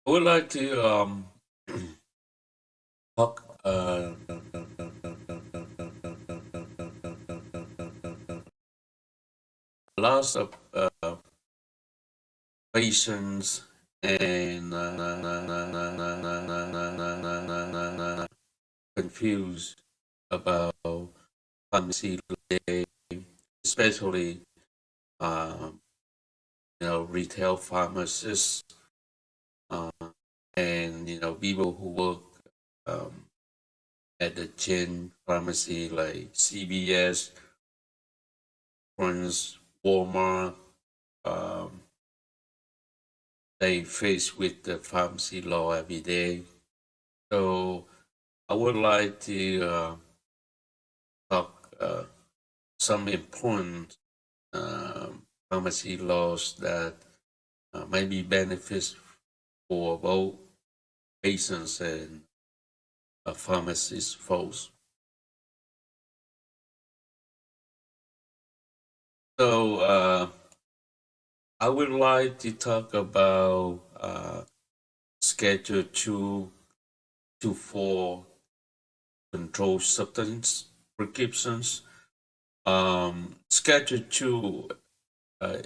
I would like to talk lots of patients and confused about pharmacy today, especially um, retail pharmacists uh, and people who work um, at the chain pharmacy like CVS, Friends, Walmart. Um, they face with the pharmacy law every day. So I would like to talk some important pharmacy laws that may be benefits for both patients and pharmacists folks. So I would like to talk about Schedule 2 to 4 controlled substance prescriptions. Schedule 2 uh,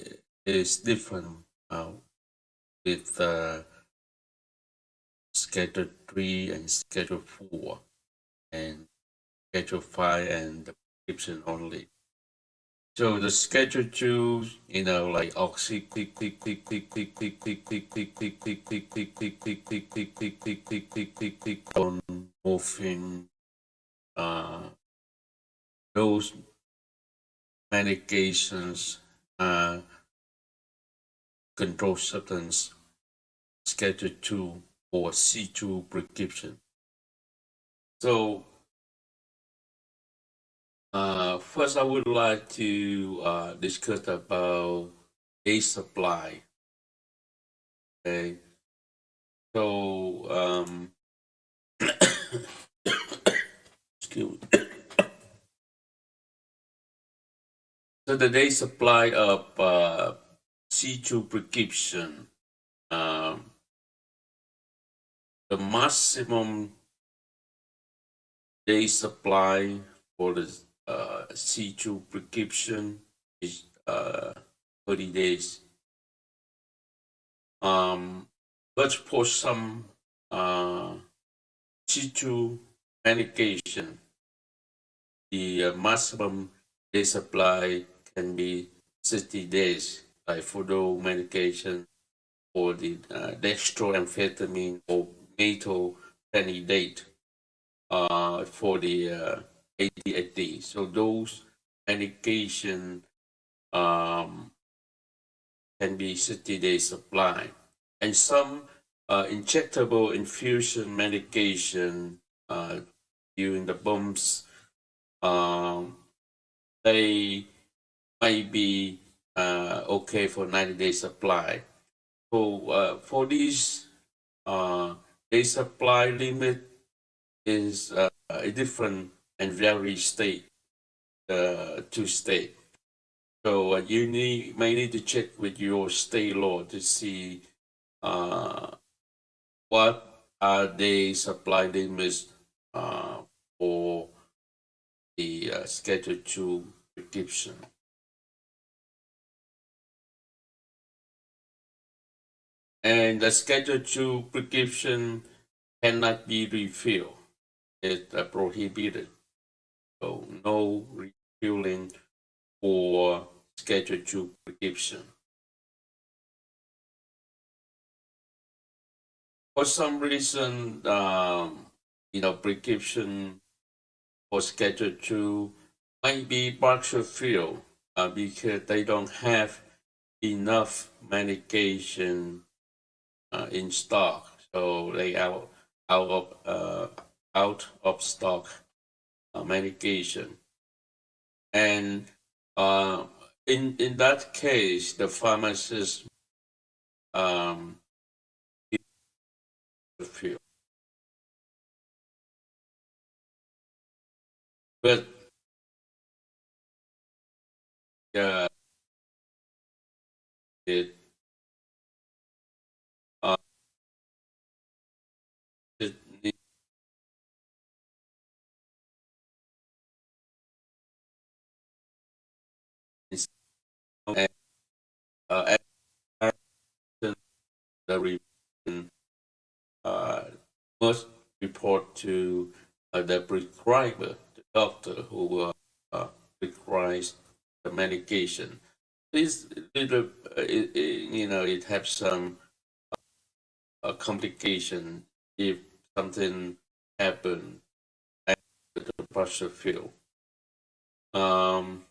is different uh, with Schedule 3 and Schedule 4 and Schedule 5 and the prescription only. So the Schedule 2, like oxy, morphine, uh, those medications, uh, controlled substance, Schedule 2 or C2 prescription. So first, I would like to discuss about day supply. Okay, so excuse me. So the day supply of C2 prescription, um, the maximum day supply for the C2 prescription is 30 days. Um, but for some C2 medication, the maximum day supply can be 60 days, like for those medication for the dextroamphetamine or methylphenidate for the ADHD. So those medication um, can be 60-day supply. And some injectable infusion medication during the bumps, um, they may be okay for 90-day supply. So for these day supply limit is a different and vary state to state. So you may need to check with your state law to see uh, what are they supply limits for the Schedule 2 prescription. And the Schedule 2 prescription cannot be refilled. It's prohibited. So no refilling for Schedule 2 prescription. For some reason, prescription for Schedule 2 might be partial fill because they don't have enough medication in stock. So they out of out of stock medication. And in that case, the pharmacist um, fill. But uh, it and action, the revision uh, must report to the prescriber, the doctor who prescribes the medication. This little, it has some complication if something happen after the partial fill. Um,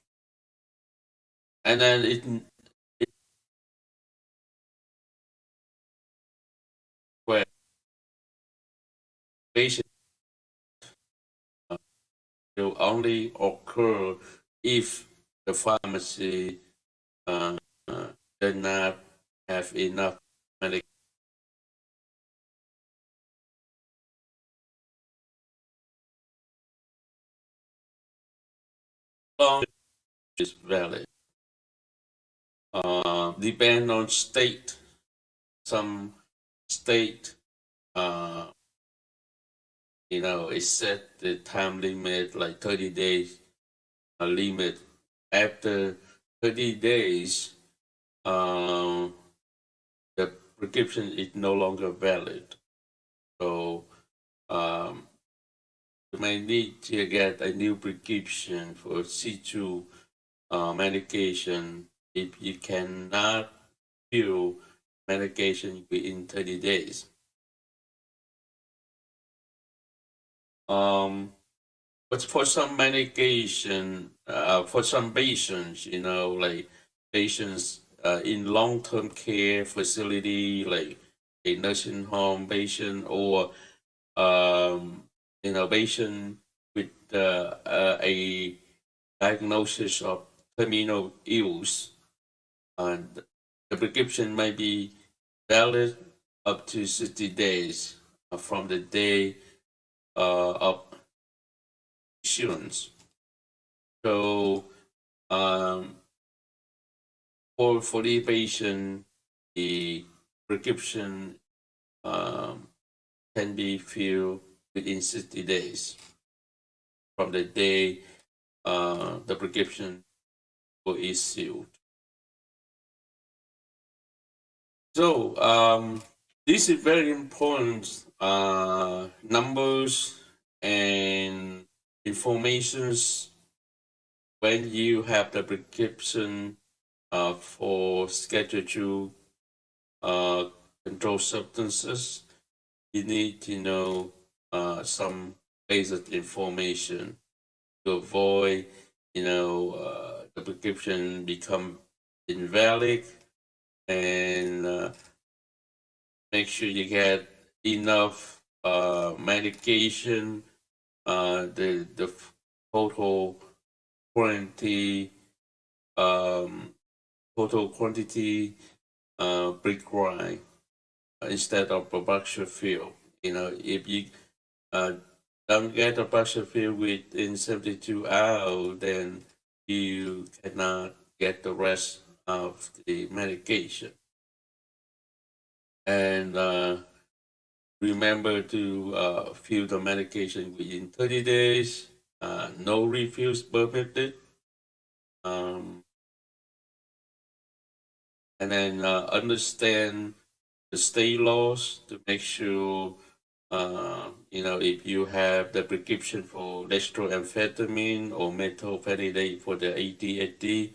and then it where patient will only occur if the pharmacy uh, uh, does not have enough medication. Long is valid. Depend on state. Some state, uh, it set the time limit like 30 days limit. After 30 days, um, the prescription is no longer valid. So um, you may need to get a new prescription for C2 medication if you cannot fill medication within 30 days. Um, but for some medication, for some patients, like patients in long-term care facility, like a nursing home patient or patient with a diagnosis of terminal illness, and the prescription may be valid up to 60 days from the day of issuance. So um, for the patient, the prescription um, can be filled within 60 days from the day the prescription was issued. So this is very important numbers and informations when you have the prescription for Schedule 2 uh, controlled substances. You need to know some basic information to avoid, the prescription become invalid, and make sure you get enough medication, the total quantity, um, total quantity prescribed instead of a partial fill. If you uh, don't get a partial fill within 72 hours, then you cannot get the rest of the medication. And remember to fill the medication within 30 days. No refills permitted. Um, and then understand the state laws to make sure, if you have the prescription for dextroamphetamine or methylphenidate for the ADHD,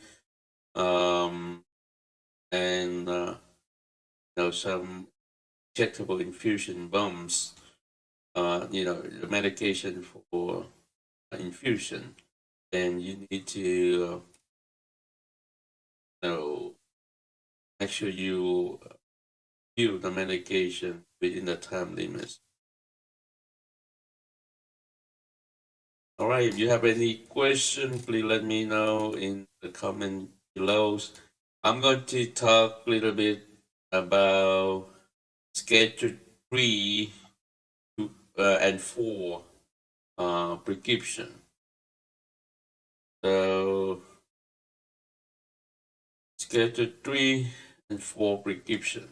and some injectable infusion bombs, the medication for infusion, then you need to, make sure you fill the medication within the time limits. All right, if you have any question, please let me know in the comment below. I'm going to talk a little bit about Schedule 3 and 4 prescription. So, Schedule 3 and 4 prescription.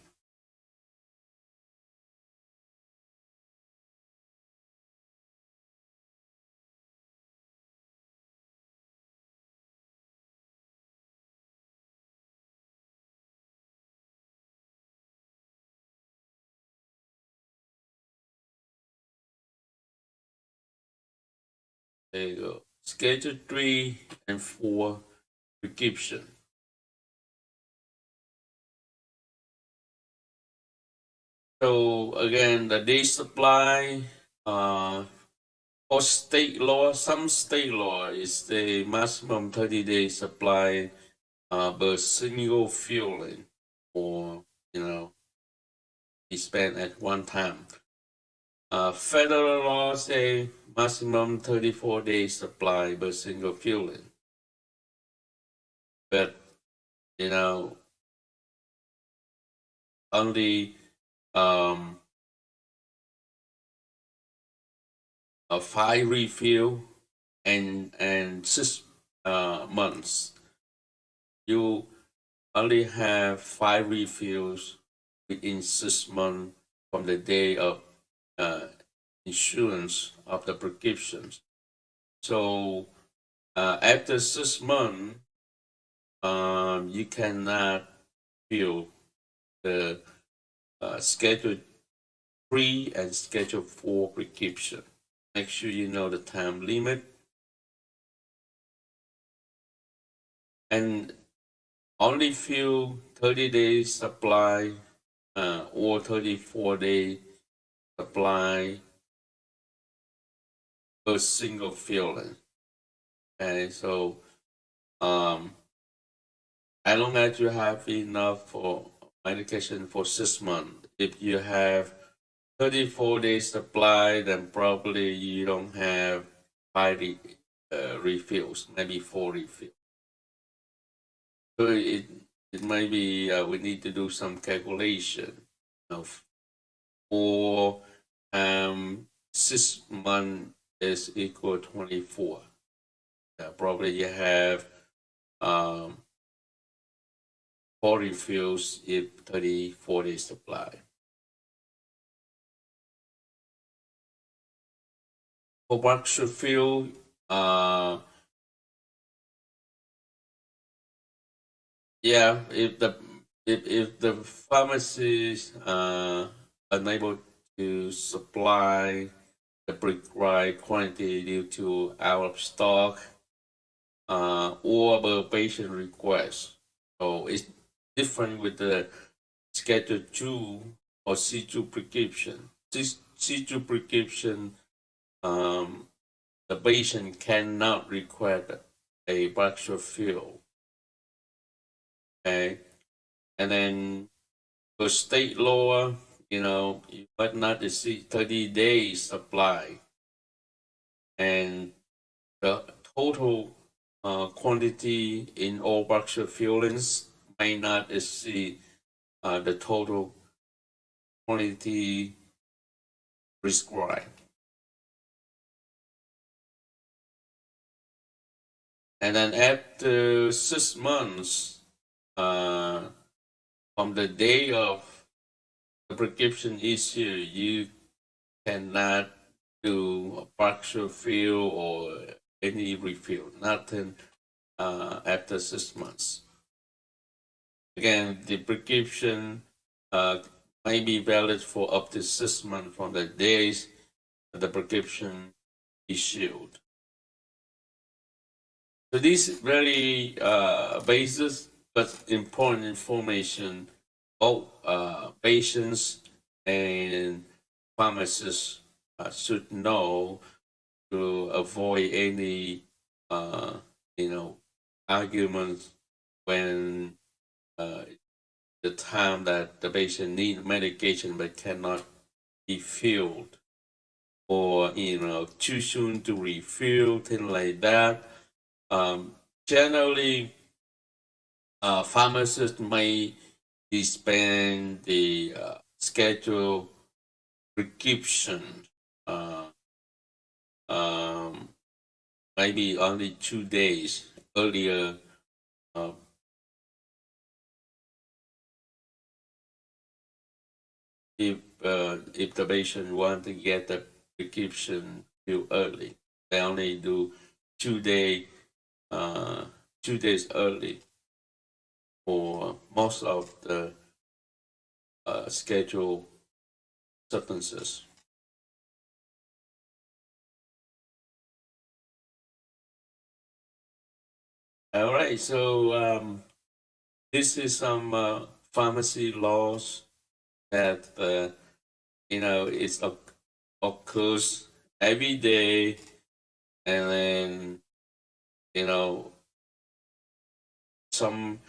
There you go. Schedule 3 and 4 prescription. So again, the day supply, for state law, some state law is the maximum 30-day supply per single filling, or be spent at one time. Federal law say maximum 34 days supply per single filling. But only a 5 refill and 6 months. You only have 5 refills within 6 months from the day of insurance of the prescriptions. So after 6 months, you cannot fill the Schedule 3 and Schedule 4 prescription. Make sure you know the time limit. And only fill 30 days supply or 34-day supply per single filling. Okay, so as long as you have enough for medication for 6 months, if you have 34 days supply, then probably you don't have 5 refills, maybe 4 refills. So it might be we need to do some calculation of 6 months is equal 24. Probably you have 4 refills if 34 days supply. For box refill, yeah, if the pharmacist unable to supply the prescribed quantity due to out of stock or the patient request, so it's different with the Schedule 2 or C2 prescription. C2 prescription, the patient cannot request a box refill. Okay, and then for state law, you might not exceed 30 days supply, and the total quantity in all box fillings may not exceed the total quantity prescribed. And then after 6 months from the day of the prescription issue, you cannot do a partial fill or any refill, nothing after 6 months. Again, the prescription may be valid for up to 6 months from the days the prescription issued. So these very basic but important information all patients and pharmacists should know to avoid any arguments when the time that the patient needs medication but cannot be filled, or too soon to refill, things like that. Generally, pharmacists may dispense the schedule prescription maybe only 2 days earlier. If the patient want to get the prescription too early, they only do 2 days early for most of the scheduled substances. All right, so this is some pharmacy laws that it's occurs every day, and then you know some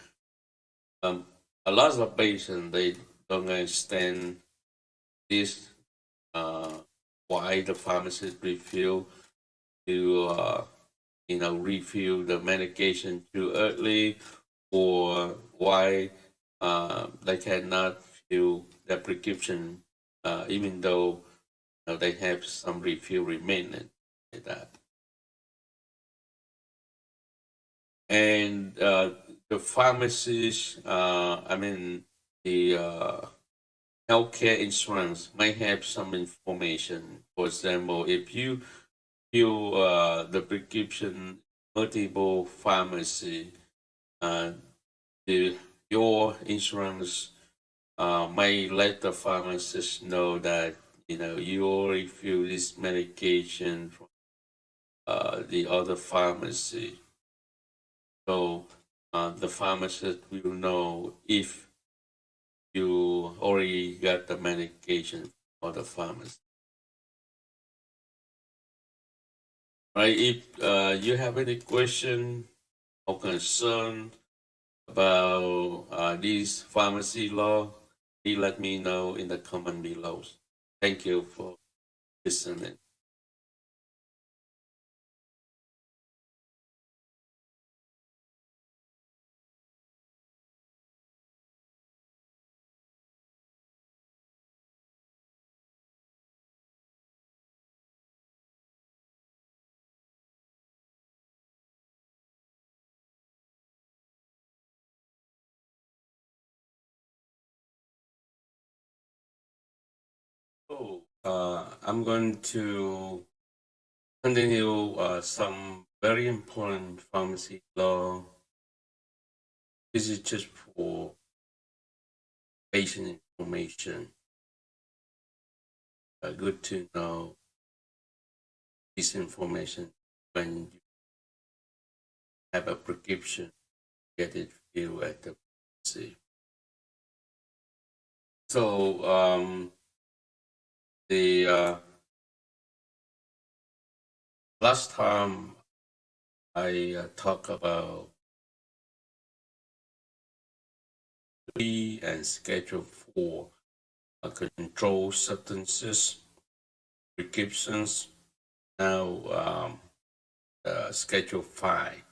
um, a lot of patients they don't understand this why the pharmacist refill to refill the medication too early, or why they cannot fill the prescription even though they have some refill remaining like that. And the pharmacist, the healthcare insurance might have some information. For example, if you fill the prescription multiple pharmacy, uh, your insurance may let the pharmacist know that you already fill this medication from the other pharmacy. So the pharmacist will know if you already got the medication for the pharmacy. Right? If you have any question or concern about this pharmacy law, please let me know in the comment below. Thank you for listening. Oh, I'm going to continue some very important pharmacy law. This is just for patient information. Good to know this information when you have a prescription, get it filled at the pharmacy. So the last time I talked about 3 and Schedule 4 controlled substances prescriptions. Now Schedule 5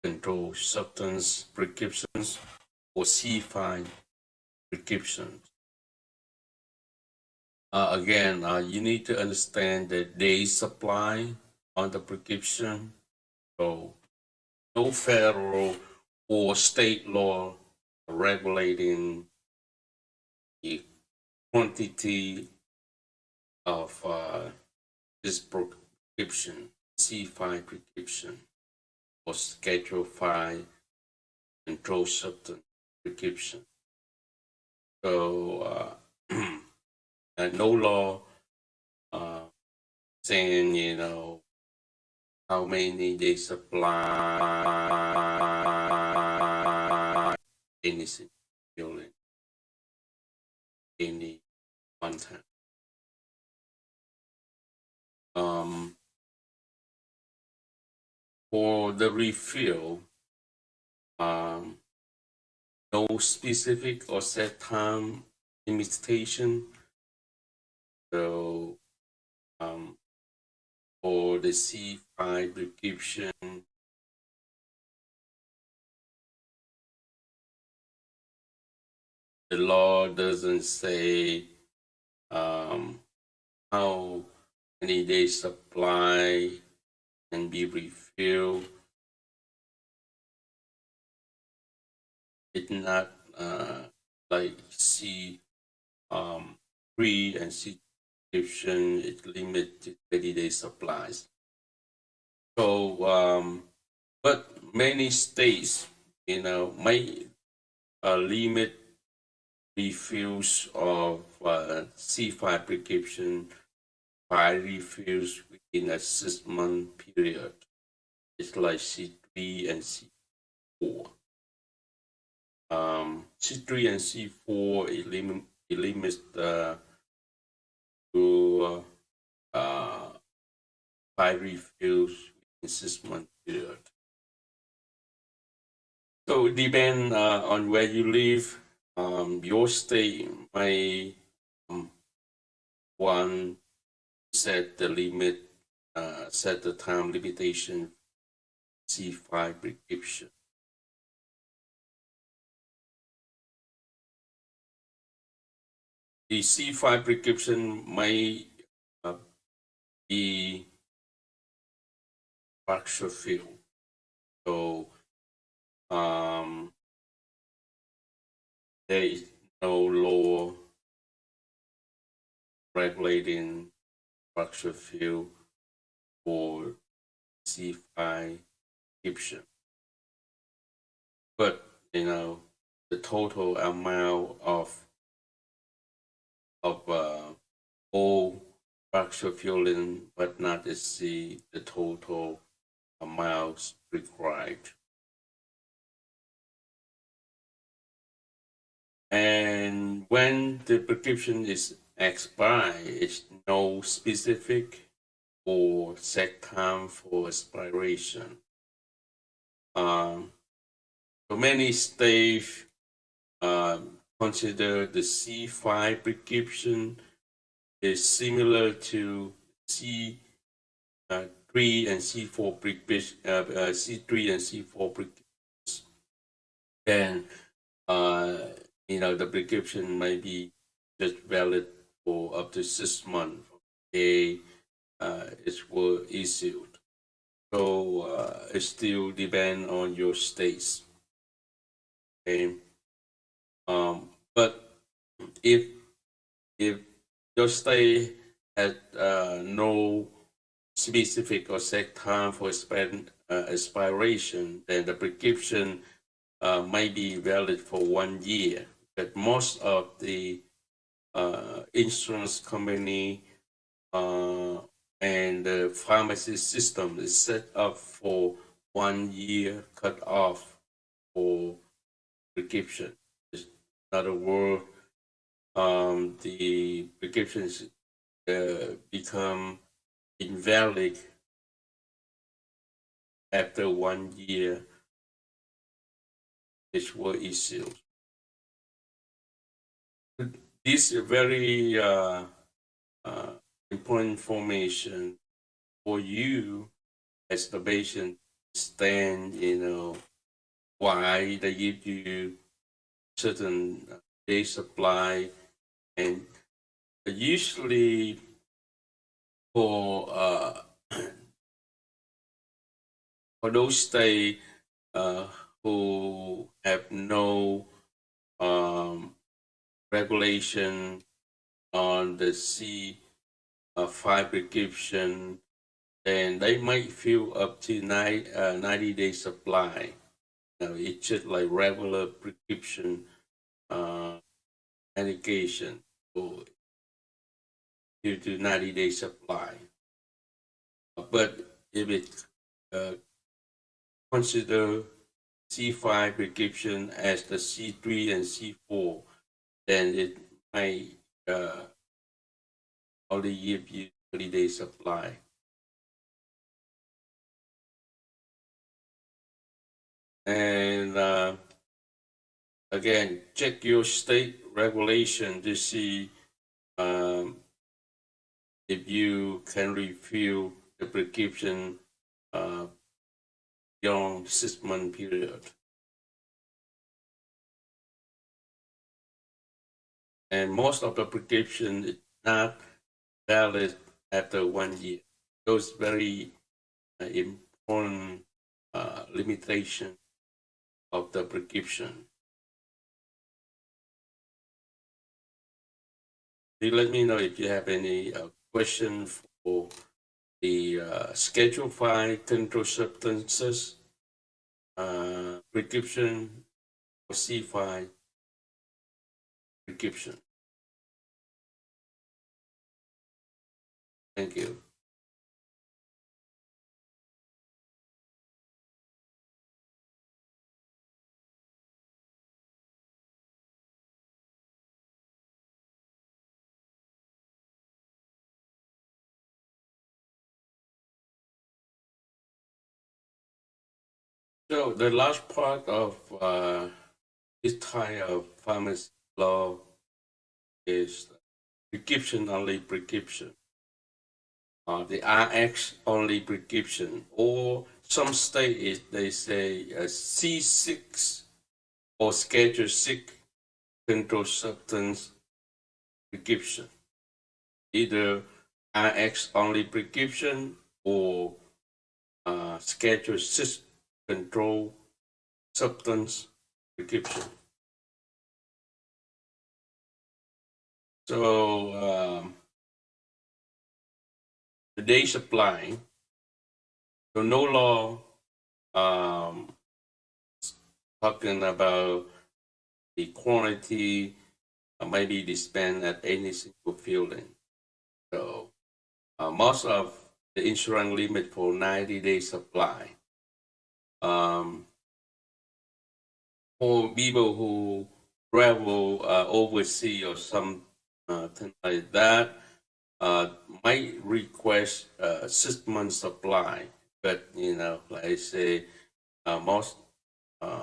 controlled substance prescriptions or C5 prescriptions. Again, you need to understand the day supply on the prescription. So no federal or state law regulating the quantity of this prescription, C5 prescription, or Schedule 5 controlled substance prescription. So no law saying, how many they supply anything filling any one time. For the refill, no specific or set time limitation. So for the C5 prescription, the law doesn't say how many days supply can be refilled. It's not like C3 and C prescription. It limited 30-day supplies. So, but many states, may limit refills of C5 prescription by refills within a 6-month period. It's like C3 and C. C4. C3 and C4 it limits to 5 refills in 6 month period. So it depends on where you live. Your state may one set the limit, set the time limitation C5 prescription. The C5 prescription may be fracture fill. So there is no law regulating fracture fill for C5 prescription. But the total amount of all fracture filling but not exceed the total amounts required. And when the prescription is expired, it's no specific or set time for expiration. So many states consider the C5 prescription is similar to C3 and C4 C3 and C4 prescriptions. Then the prescription may be just valid for up to 6 months from the day it was issued. So it still depends on your states. Okay. But if your state has no specific or set time for expiration, then the prescription may be valid for 1 year. But most of the insurance company and the pharmacy system is set up for 1 year cut off for prescription. In other words, the prescriptions become invalid after 1 year which were issued. This is very important information for you as the patient stand, why they give you certain day supply. And usually for those states who have no regulation on the C5 prescription, then they might fill up to 90-day supply. It's just like regular prescription medication due to 90-day supply. But if it consider C5 prescription as the C3 and C4, then it might only give you 30-day supply. And again, check your state regulation to see if you can refill the prescription beyond 6-month period. And most of the prescription is not valid after 1 year. Those very important limitation of the prescription. Please let me know if you have any question for the Schedule 5 controlled substances prescription or C5 prescription. Thank you. So the large part of this type of pharmacy law is prescription only prescription, the RX only prescription, or some states they say C6 or Schedule 6 controlled substance prescription, either RX only prescription or Schedule 6 controlled substance prescription. So the day supply, so no law um, talking about the quantity maybe dispensed at any single filling. So most of the insurance limit for 90-day supply. For people who travel overseas or something like that, might request 6 months supply. But like I say, most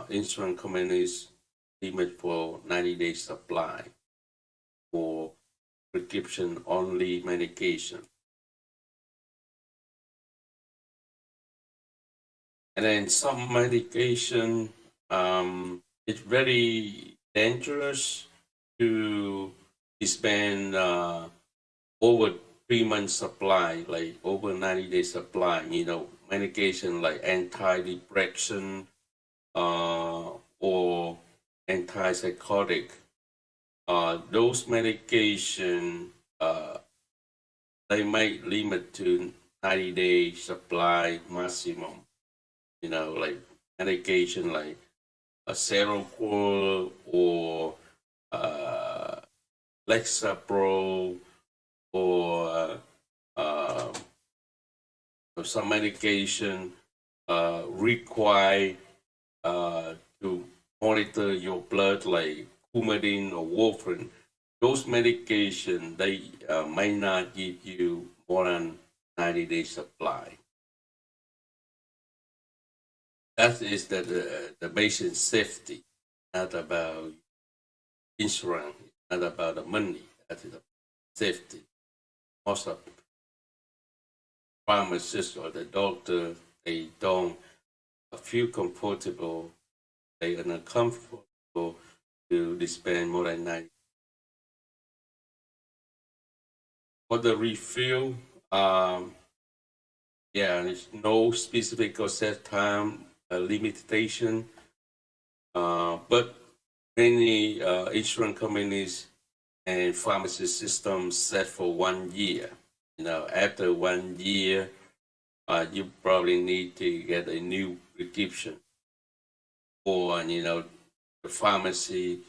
insurance companies limit for 90-day supply for prescription only medication. And then some medication, it's very dangerous to dispense over 3 months supply, like over 90-day supply, medication like antidepressant or antipsychotic. Those medication, they might limit to 90-day supply maximum, like medication like a Seroquel or uh, Lexapro or some medication require to monitor your blood like Coumadin or warfarin. Those medications, they may not give you more than 90-day supply. That is the basic safety, not about insurance, not about the money. That is the safety. Most of pharmacists or the doctor, they don't feel comfortable, they are not comfortable to dispense more than 90. For the refill, there's no specific or set time limitation, but many insurance companies and pharmacy systems set for 1 year. After 1 year, you probably need to get a new prescription, or the pharmacy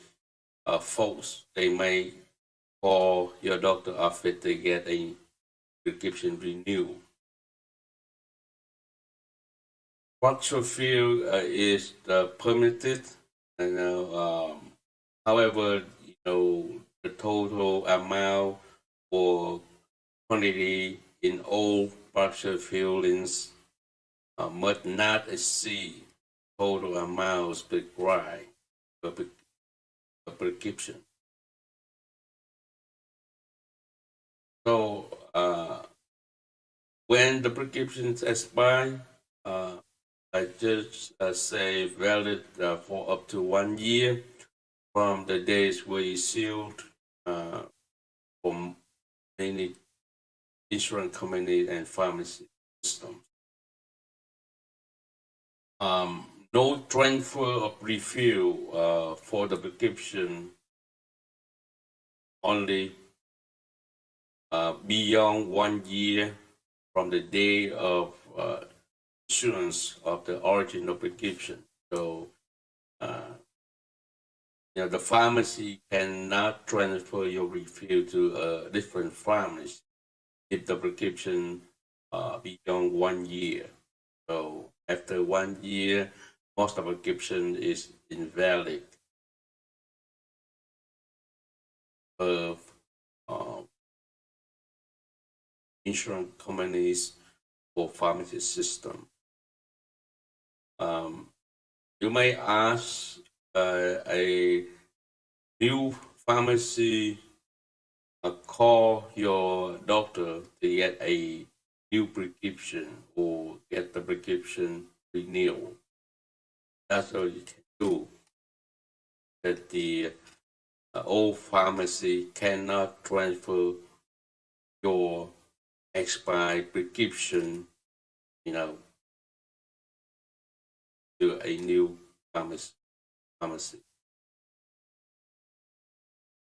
folks, they may call your doctor office to get a prescription renewed. Partial fill is permitted, however, the total amount or quantity in all partial fillings must not exceed total amounts prescribed per prescription. So when the prescriptions expire, I just say valid for up to 1 year from the days where issued from many insurance companies and pharmacy systems. No transfer of refill for the prescription only beyond 1 year from the day of issuance of the original prescription. So, the pharmacy cannot transfer your refill to a different pharmacy if the prescription beyond 1 year. So after 1 year, most of the prescription is invalid of insurance companies or pharmacy system. You may ask a new pharmacy, call your doctor to get a new prescription or get the prescription renewed. That's all you can do. That the old pharmacy cannot transfer your expired prescription, you know, to a new pharmacy.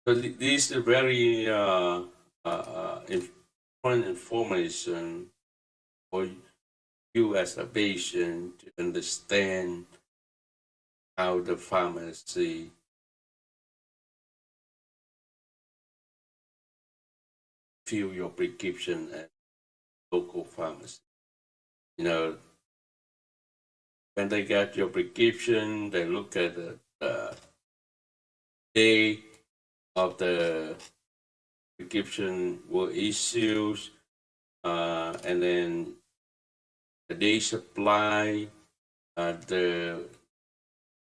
So this is very important information for you as a patient to understand how the pharmacy fill your prescription at local pharmacy. You know, when they get your prescription, they look at the day of the prescription were issued, and then the day supply, the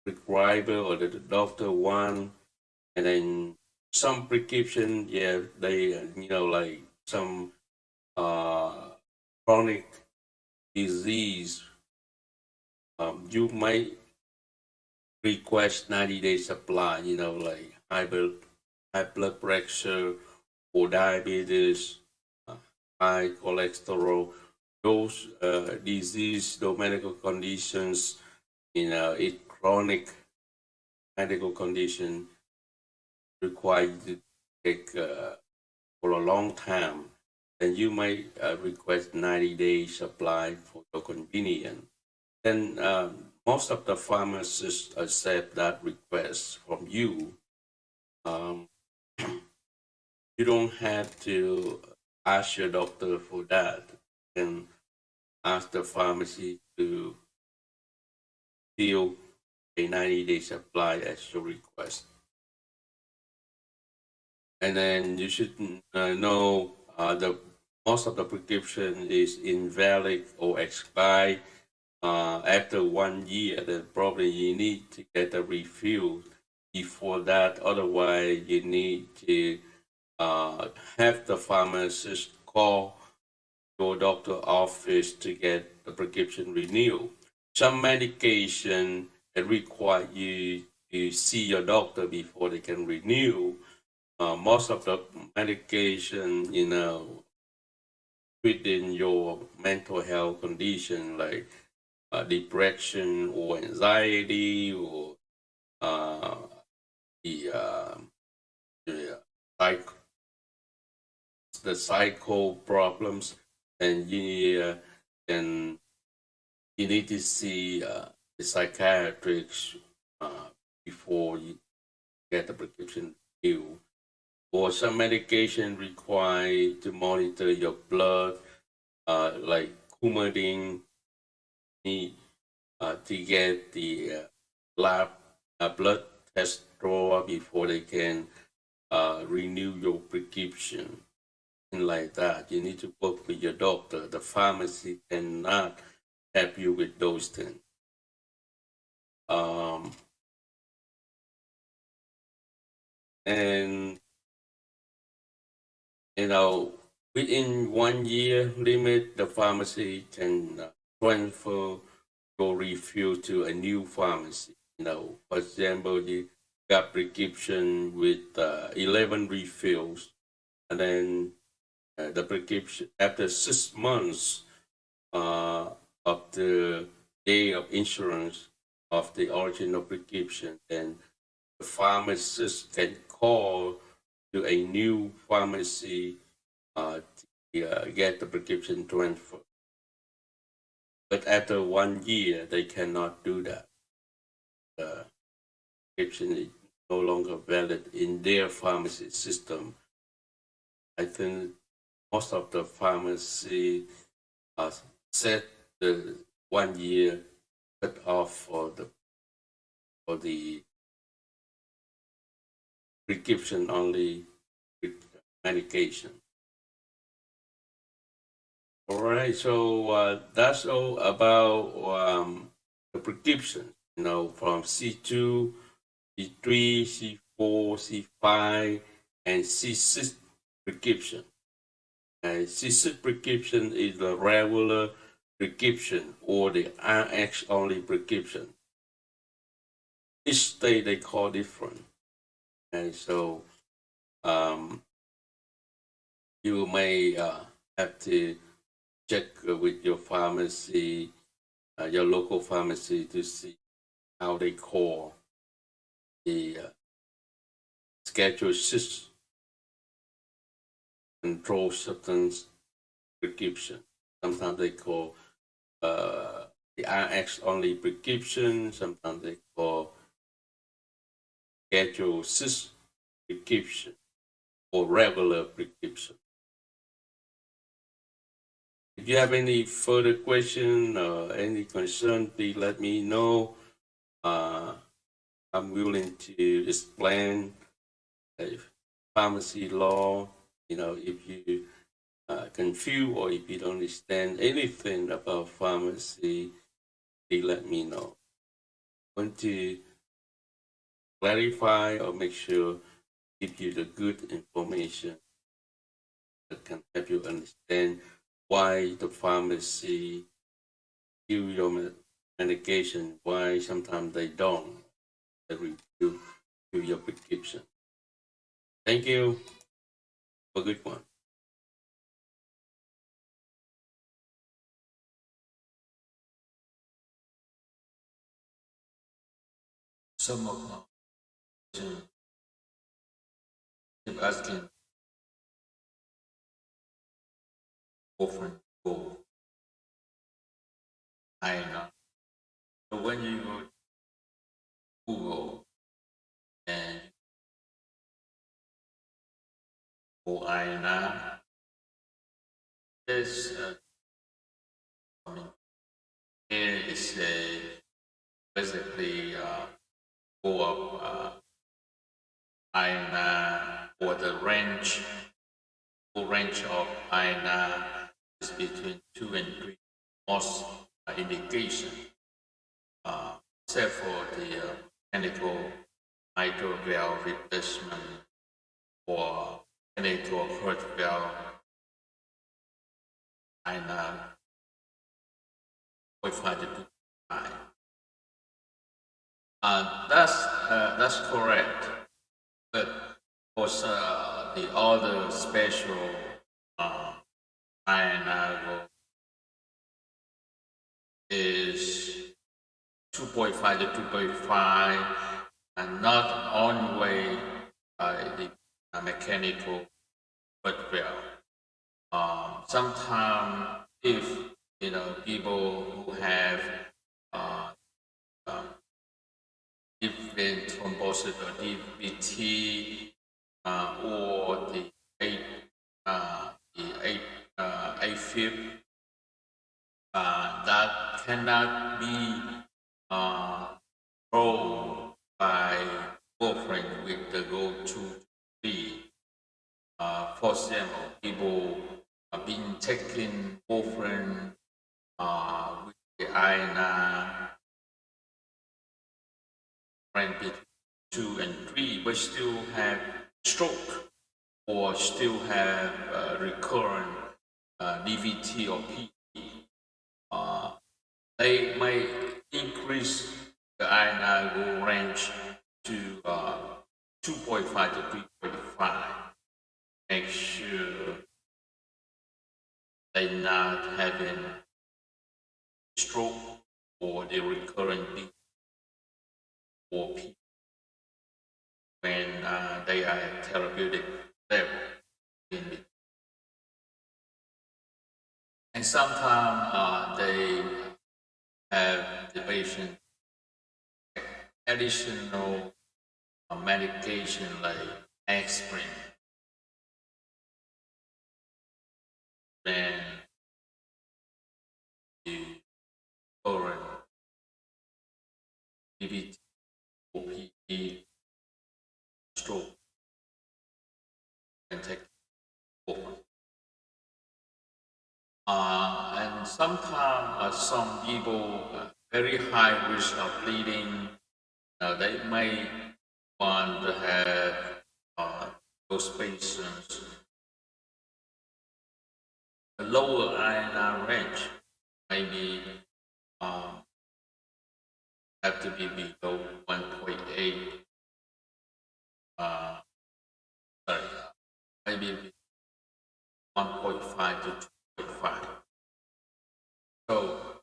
prescriber or the doctor want, and then some prescription, yeah, they, like some chronic disease, you might request 90-day supply, like high blood pressure or diabetes, high cholesterol, those disease, those medical conditions, it chronic medical condition require you to take for a long time, then you might request 90-day supply for your convenience. Then most of the pharmacists accept that request from you. Um, you don't have to ask your doctor for that. You can ask the pharmacy to fill a 90-day supply as your request. And then you should know the most of the prescription is invalid or expired after 1 year. Then probably you need to get a refill before that. Otherwise, you need to have the pharmacist call your doctor office to get the prescription renewed. Some medication require you to see your doctor before they can renew. Most of the medication, within your mental health condition, like depression or anxiety or the the psych the psycho problems, and and you need to see the psychiatrist before you get the prescription renewed. Or some medication require to monitor your blood, like coumadin, need to get the lab blood test draw before they can renew your prescription. And like that, you need to work with your doctor. The pharmacy cannot help you with those things. Um, and within 1 year limit, the pharmacy can transfer your refill to a new pharmacy. For example, you got prescription with 11 refills, and then the prescription after 6 months of the day of insurance of the original prescription, then the pharmacist can call to a new pharmacy to get the prescription transfer. But after 1 year, they cannot do that. The prescription is no longer valid in their pharmacy system. I think most of the pharmacy set the 1 year cut off for the prescription only medication. All right, so that's all about the prescription. from C2, C3, C4, C5, and C6 prescription. And C6 prescription is the regular prescription or the RX only prescription. Each state they call different. And so you may have to check with your pharmacy, your local pharmacy, to see how they call the Schedule 6 controlled substance prescription. Sometimes they call the RX only prescription. Sometimes they call Schedule 6 prescription or regular prescription. If you have any further question or any concern, please let me know. I'm willing to explain pharmacy law. If you confused or if you don't understand anything about pharmacy, please let me know. I want to clarify or make sure give you the good information that can help you understand why the pharmacy give your medication, why sometimes they don't. They review your prescription. Thank you. Have a good one. Some of my keep asking different goal. I know. So when you go to Google and go INR, there's here is a basically go up INR or the full range of INR is between 2 and 3 most indication, except for the mechanical mitral valve replacement or mechanical heart valve INR 0.5 to 2.5. That's correct, but also the other special INR is 2.5 to 2.5, and not only the mechanical heart valve. Sometimes if people who have different thrombosis or DVT or the AFib that cannot be controlled by warfarin with the go-to-3. For example, people have been taking warfarin with the INR between 2 and 3, but still have stroke or still have recurrent DVT or PD. They may increase the INR range to 2.5 to 3.5. Make sure they're not having stroke or the recurrent DVT or PD when they are at therapeutic level. And sometimes they have the patient additional medication like aspirin. Then the current DVT or PD stroke and take over. And sometimes some people very high risk of bleeding. They may want to have those patients a lower INR range, maybe um, have to be below 1.8. Uh, sorry, maybe 1.5 to 2.5. So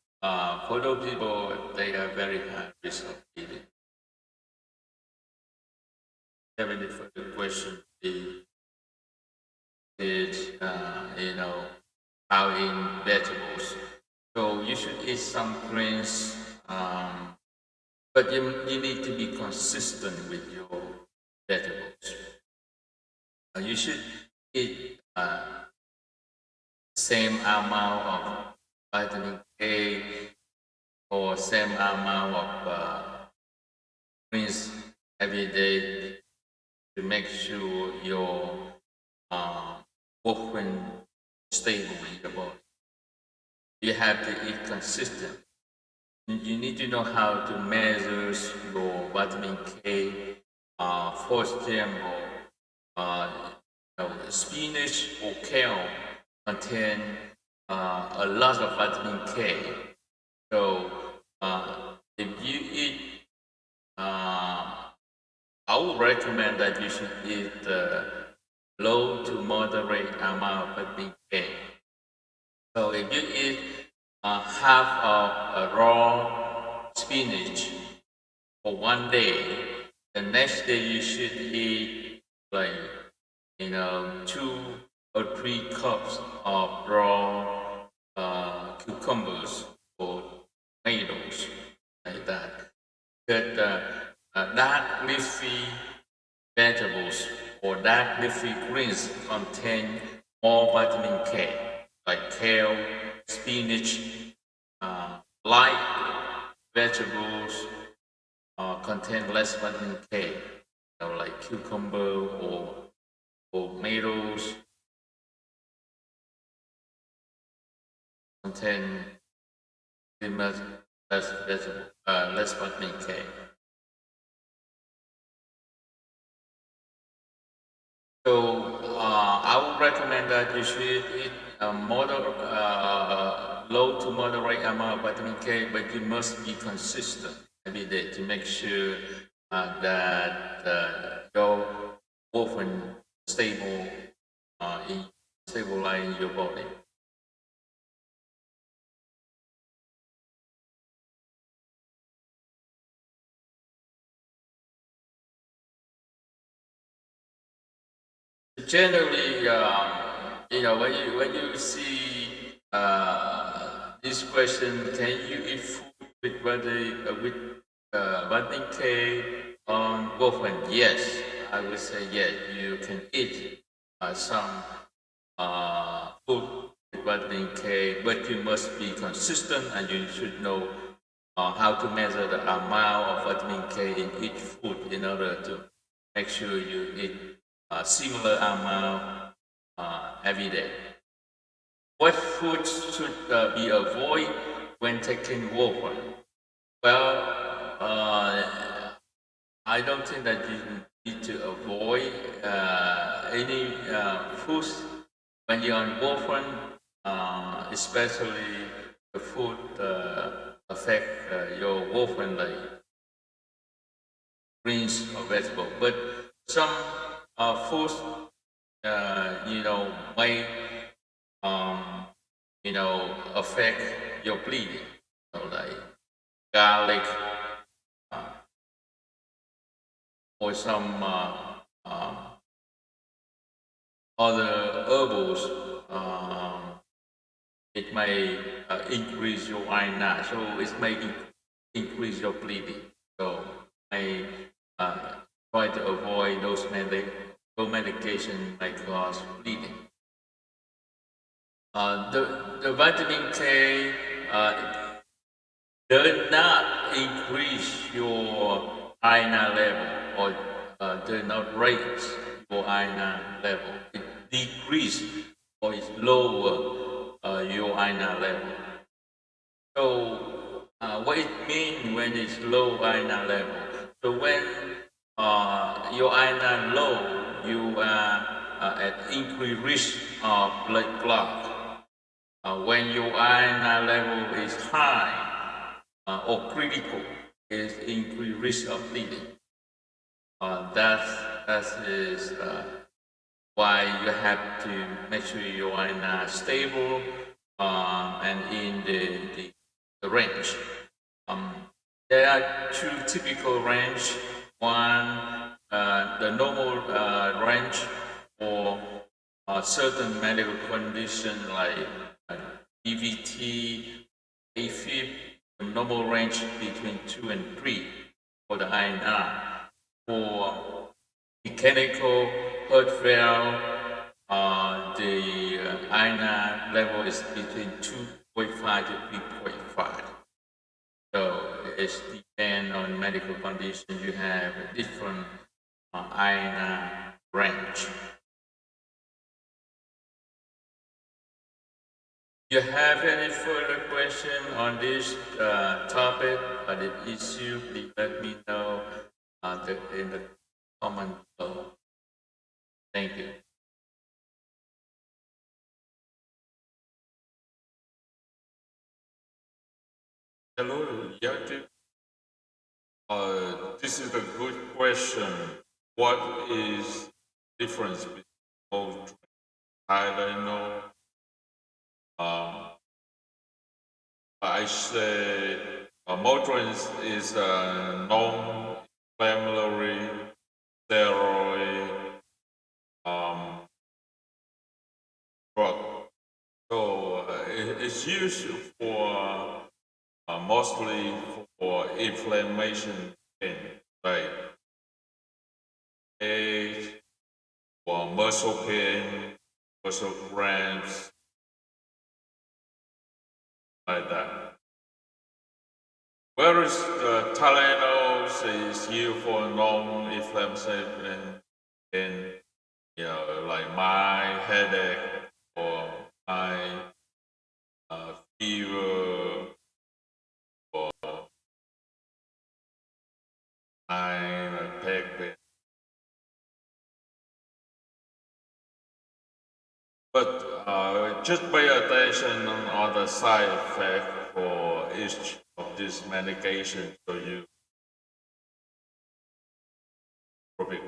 for those people, they are very high risk of bleeding. Having for the question is, how in vegetables. So you should eat some greens, but you need to be consistent with your vegetables. You should eat same amount of vitamin K or same amount of greens every day to make sure your warfarin stable in your body. You have to eat consistent. You need to know how to measure your vitamin K, phosphorus, or spinach or kale contain a lot of vitamin K. So if you eat, I would recommend that you should eat low to moderate amount of vitamin K. So if you eat half of a raw spinach for one day, the next day you should eat like 2 or 3 cups of raw cucumbers or tomatoes, like that. But dark leafy vegetables or dark leafy greens contain more vitamin K, like kale, spinach. Light vegetables contain less vitamin K, like cucumber or tomatoes contain much less vitamin K. So I would recommend that you should eat low to moderate amount of vitamin K, but you must be consistent every day to make sure that your warfarin stable stabilize in your body. Generally, when you see this question, can you eat food with vitamin K on warfarin? Yes, I would say yes. You can eat some food with vitamin K, but you must be consistent and you should know how to measure the amount of vitamin K in each food in order to make sure you eat a similar amount every day. What foods should be avoided when taking warfarin? Well, I don't think that you need to avoid any foods when you're on warfarin, especially the food affect your warfarin like greens or vegetable. But some foods, may affect your bleeding, like garlic or some other herbals. It may increase your INR, so it may increase your bleeding. So I uh, try to avoid those medication may cause bleeding. The vitamin K does not increase your INR level or does not raise your INR level. It decreases or it lower your INR level. So what it means when it's low iron level. So when your iron low, you are at increased risk of blood clot. When your iron level is high or critical, is increased risk of bleeding. That is why you have to make sure you are in stable and in the range. Um, there are two typical range. One, the normal range for certain medical condition like uh, EVT, AFib, the normal range between 2 and 3 for the INR. For mechanical heart failure, the INR level is between 2.5 to 3.5. So it depends on medical condition. You have a different INR range. You have any further question on this topic or the issue? Please let me know in the comment below. Thank you. Hello, Yati. This is a good question. What is difference between both Tylenol? Um, I say Motrin is a non-inflammatory steroid drug. So it's used for mostly for inflammation pain, like ache or muscle pain, muscle cramps, like that. Whereas the Tylenol is used for non-inflammation pain, like my headache or my fever or my back pain. But just pay attention on the side effect for each of these medications so you profit.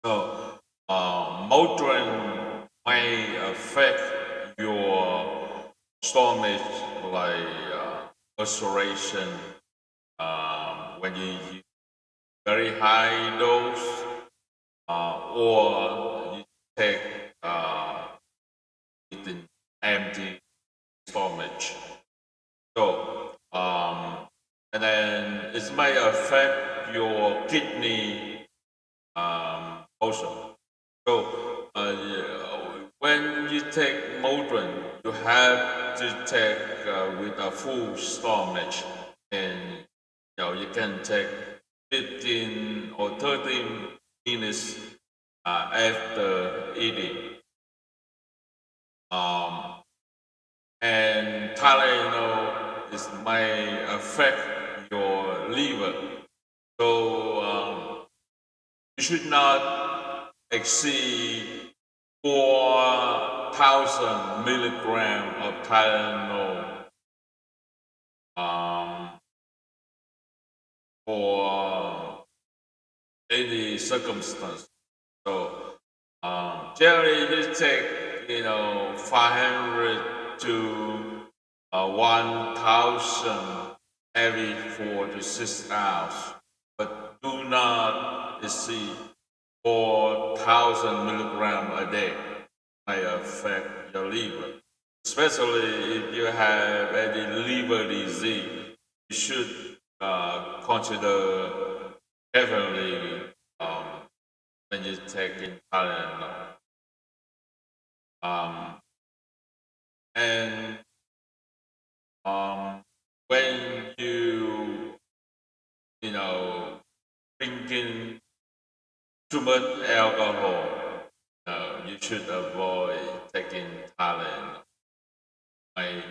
So, Motrin may affect your stomach like ulceration when you use very high dose or you take it in empty stomach. So, and then it may affect your kidney also. So, when you take Motrin, you have to take with a full stomach, and you can take 15 or 30 minutes after eating. Um, and Tylenol may affect your liver. So you should not exceed 4,000 milligrams of Tylenol for any circumstance. So generally, you take 500 to 1,000 every 4 to 6 hours, but do not exceed 4,000 milligrams a day. May affect your liver, especially if you have any liver disease. You should consider heavily when you take in Tylenol. And when you know, drinking too much alcohol, you should avoid taking Tylenol. May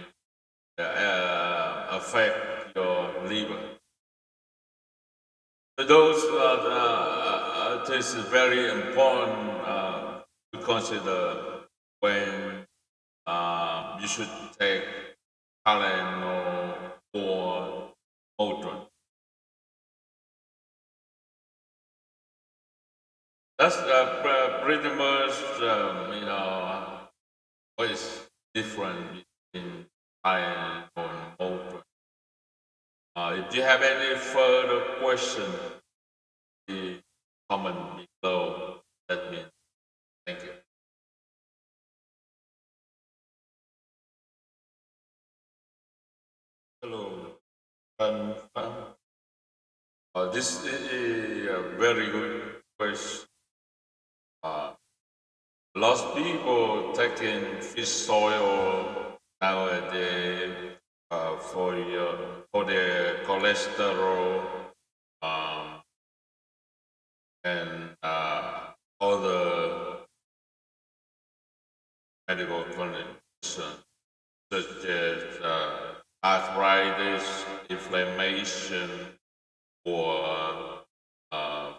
affect affect your liver. So those this is very important to consider when you should take Tylenol or Motrin. That's pretty much what is different between Tylenol and Motrin. If you have any further question, please comment below. Let me know. Thank you. Hello. This is a very good question. Uh, Lots of people taking fish oil nowadays for their cholesterol um, and other medical conditions such as arthritis, inflammation, or uh,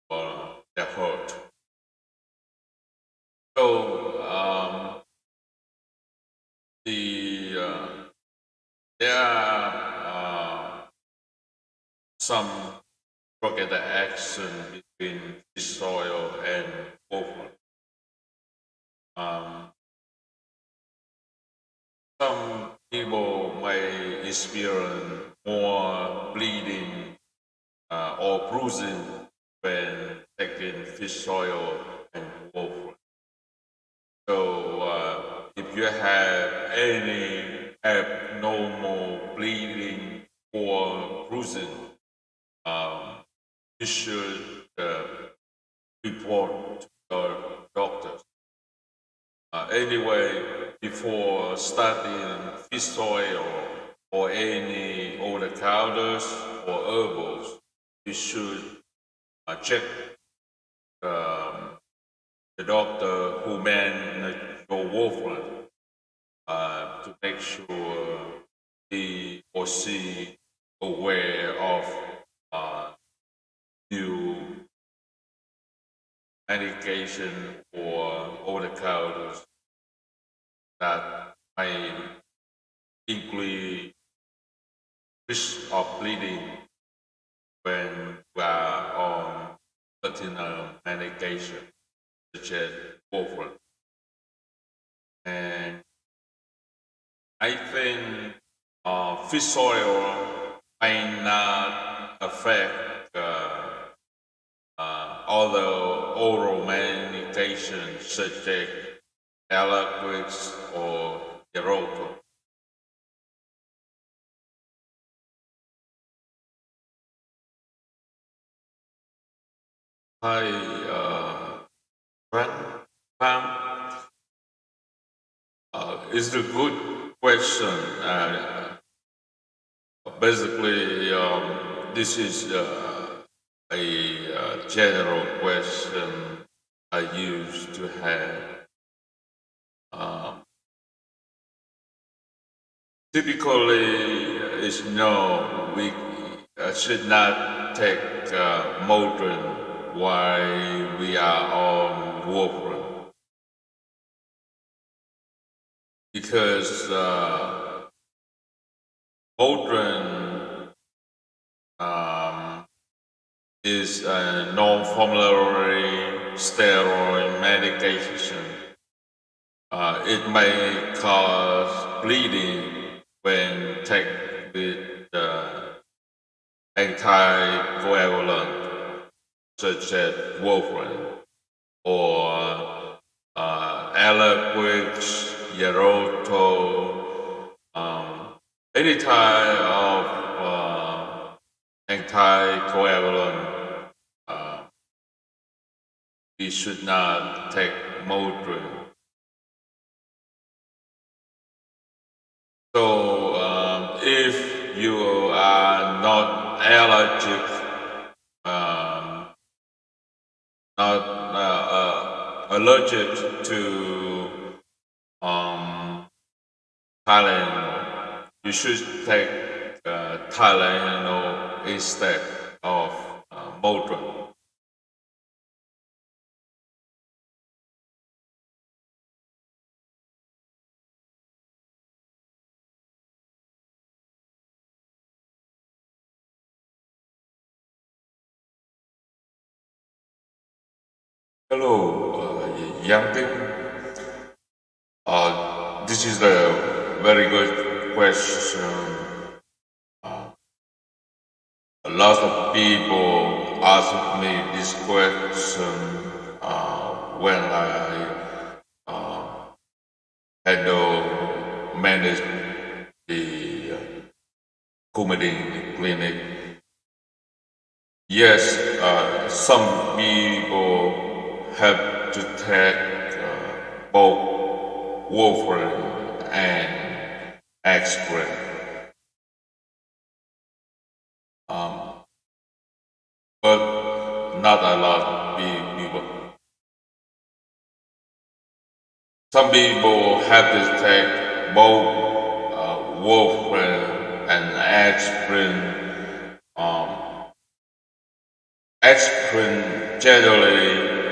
for the heart. So there are some drug interaction between fish oil and coconut. Um, some people may experience more bleeding or bruising when taking fish oil and coconut. So if you have any abnormal bleeding or bruising, um, you should report to your doctor. Anyway, before starting fish oil or any over-the-counters or herbals, you should check um, the doctor who managed your warfarin to make sure he or she aware of new medication or over-the-counters that may increase risk of bleeding when we are on certain medication such as warfarin. And I think fish oil may not affect other oral medications such as Eliquis or Eroto. Hi, Frank. Pam, it's a good question. Basically, this is a general question I used to have. Um, Typically, it's no, we should not take Motrin while we are on warfarin because Motrin um, is a non-formulary steroid medication. It may cause bleeding when taken with anticoagulant such as warfarin or Eliquis, Eroto, any type of anticoagulant. Uh, we should not take Motrin. So if you are not allergic, not allergic to Tylenol, you should take Thailand, instead of modern. Hello, Yang Ting. This is a very good question. A lot of people ask me this question when I handle manage the comedy clinic. Yes, some people have to take both warfarin and aspirin. Um, but not a lot of people. Some people have to take both warfarin and aspirin. Aspirin generally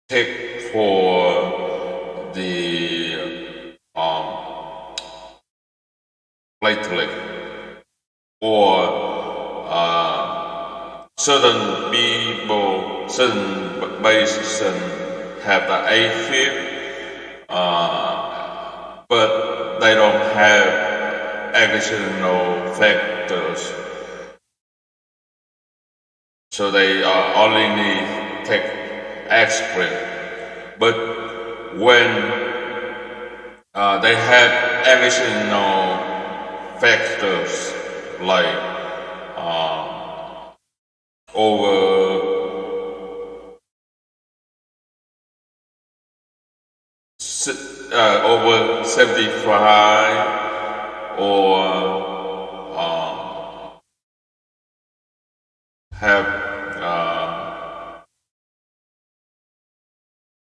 take for the platelet or certain people, certain patients have the AFib, but they don't have additional factors. So they only need take aspirin. But when they have additional factors like over over 75 or have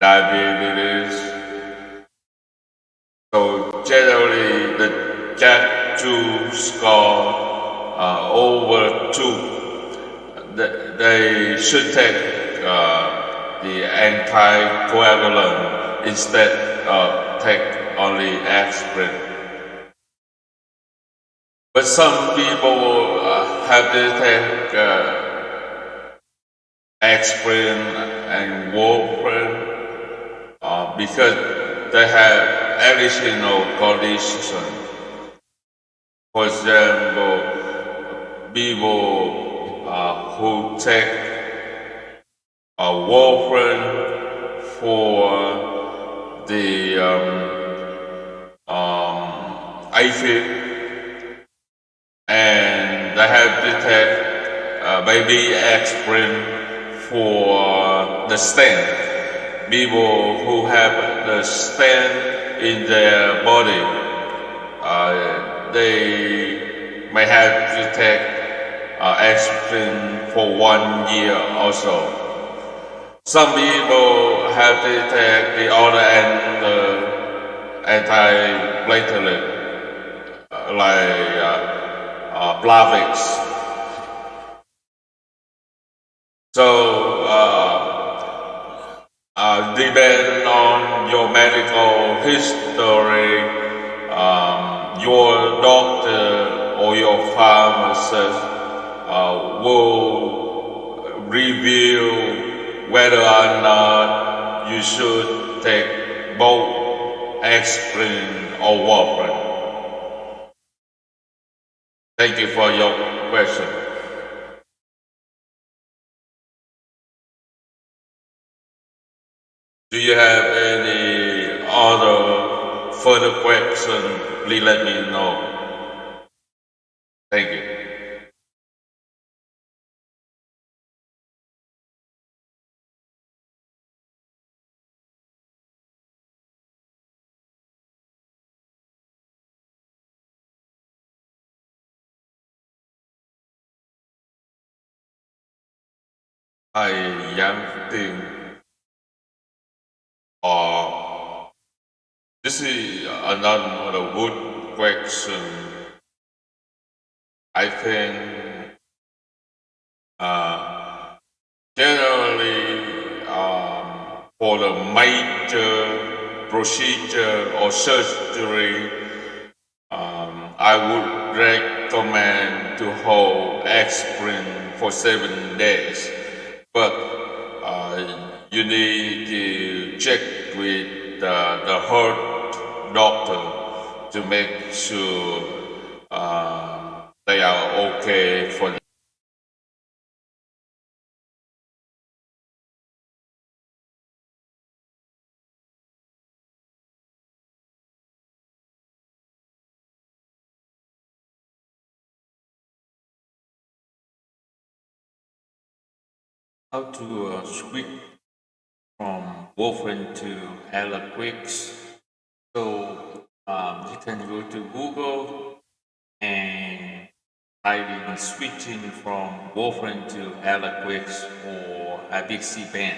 diabetes. So generally the JAK2 score over 2, they should take the anticoagulant instead of take only aspirin. But some people have to take aspirin and warfarin because they have additional conditions. For example, people who take warfarin for the AFib, and they have to take maybe aspirin for the stent. People who have the stent in their body, they may have to take aspirin for 1 year also. Some people have to take the other anti-platelet like Plavix. So depending on your medical history, your doctor or your pharmacist will review whether or not you should take both aspirin or warfarin. Thank you for your question. Do you have any other further question? Please let me know. Thank you. Hi, Yang Ting. This is another good question. I think uh, generally for the major procedure or surgery, I would recommend to hold aspirin for 7 days, but you need to check with the heart doctor to make sure they are okay for how to switch from warfarin to Eliquix. So you can go to Google and type in switching from warfarin to Eliquix or Abixiban.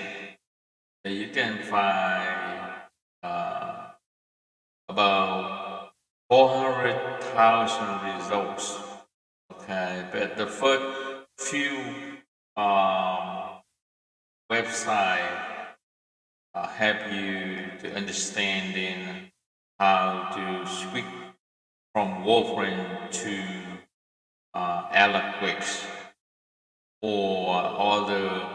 You can find uh, about 400,000 results. Okay, but the first few um, website help you to understanding how to switch from warfarin to Eliquix or other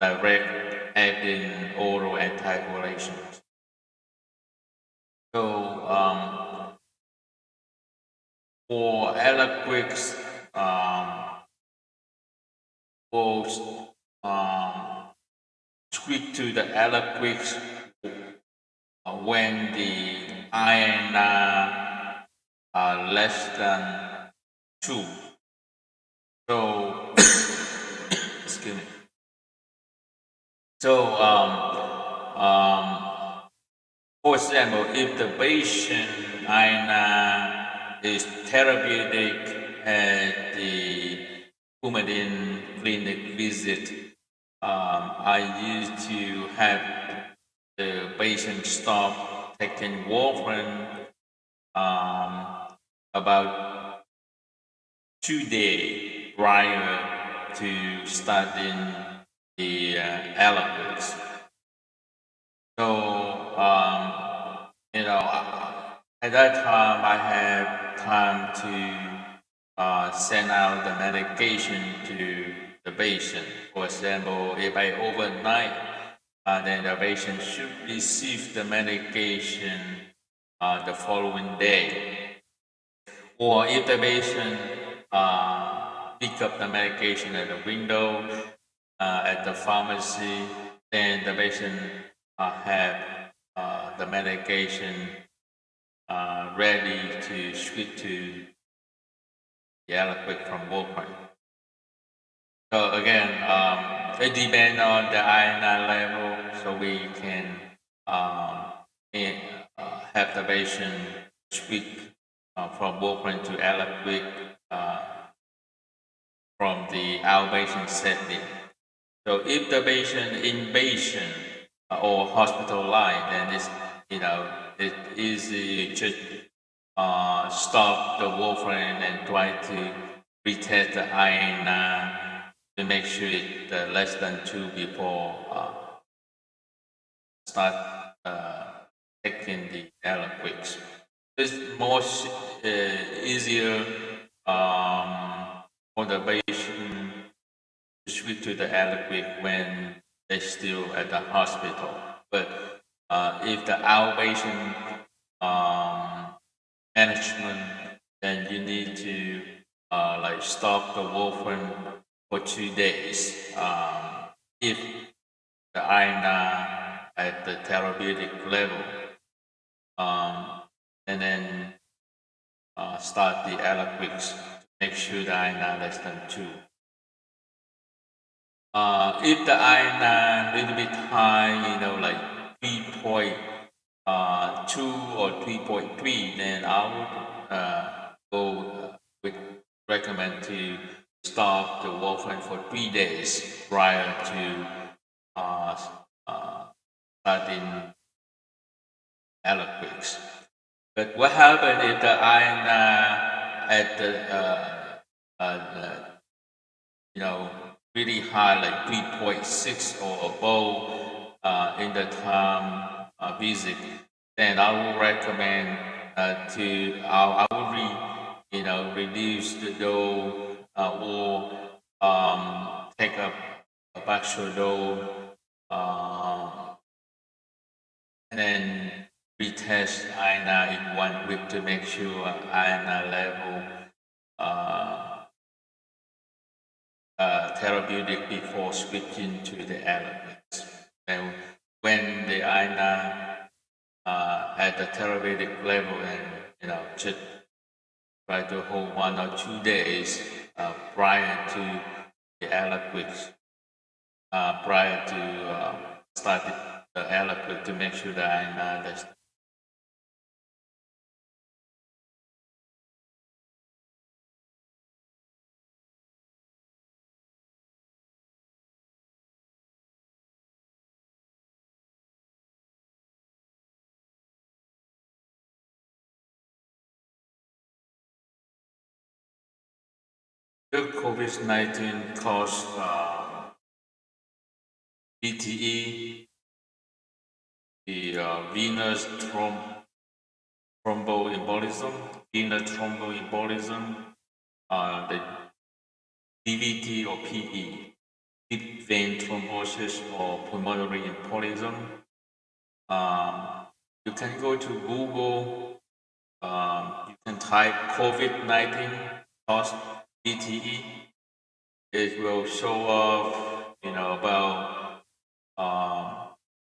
direct acting oral anticoagulants. So for Eliquix, we'll um, switch to the Eliquix when the iron are less than 2. So, excuse me. So, for example, if the patient is therapeutic at the Coumadin clinic visit, I used to have the patient stop taking warfarin about 2 days prior to starting the Eliquix. So, at that time, I had time to send out the medication to the patient. For example, if I overnight, then the patient should receive the medication the following day. Or if the patient pick up the medication at the window at the pharmacy, then the patient have the medication ready to switch to the Eliquix from warfarin. So again, it depends on the iron level, so we can um, in, have the patient switch from warfarin to Eliquix from the outpatient setting. So if the patient inpatient or hospitalized, then it easy just stop the warfarin and try to retest the iron to make sure it less than 2 before start taking the Eliquix. It's more easier for the patient to switch to the Eliquix when they're still at the hospital. But if the outpatient management, then you need to like stop the warfarin for 2 days. If the iron at the therapeutic level, and then start the Eliquix to make sure the iron less than 2. If the iron a little bit high, like 3.2 or 3.3, then I would go with recommend to stop the warfarin for 3 days prior to uh, uh, starting Eliquix. But what happened if the iron at the you know, really high, like 3.6 or above in the time visit, then I would recommend I would reduce the dose or take a partial dose and then retest INA in 1 week to make sure INA level uh, therapeutic before switching to the elements. And when the INA at the therapeutic level, and just try to hold 1 or 2 days prior to the aliquots, prior to starting the aliquot to make sure that INA that's the COVID-19 caused VTE, the thromboembolism, venous thromboembolism, the DVT or PE, deep vein thrombosis or pulmonary embolism. You can go to Google, you can type COVID-19 cause VTE. It will show up, about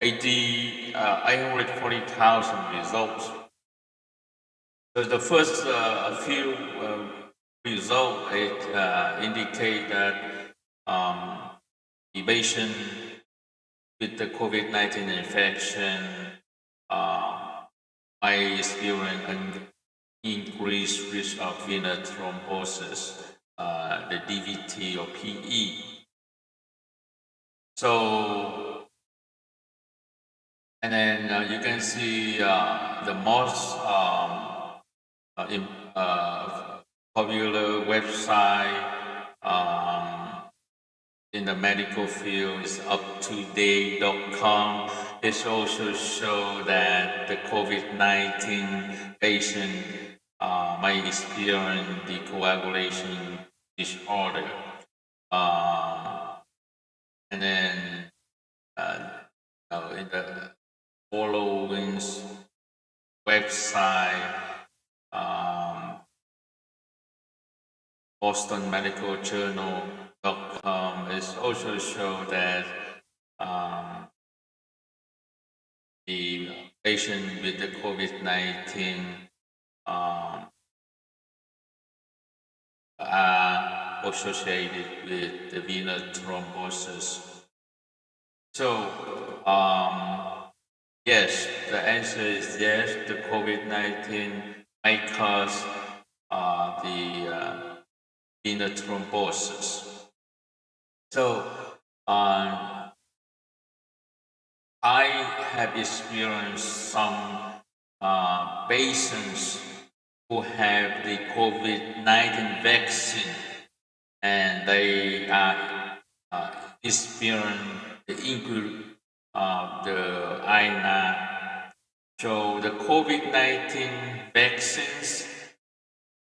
840,000 results. So the first few results indicate that the patient with the COVID-19 infection might experience an increased risk of venous thrombosis, the DVT or PE. So, and then you can see the most popular website in the medical field is uptodate.com. It also shows that the COVID-19 patient might experience the coagulation disorder. And then in the following website, Boston Medical Journal.com is also show that the patient with the COVID-19 are associated with the venous thrombosis. So, yes, the answer is yes, the COVID-19 might cause the venous thrombosis. So, I have experienced some patients who have the COVID-19 vaccine and they experience the increase of the INA. So the COVID-19 vaccines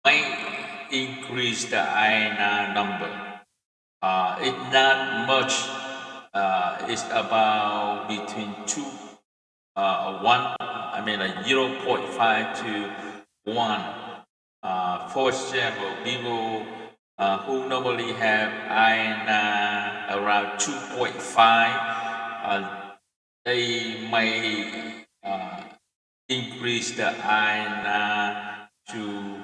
might increase the INA number. It's not much. It's about between 0.5 to 1. For example, people who normally have INA around 2.5, they may increase the INA to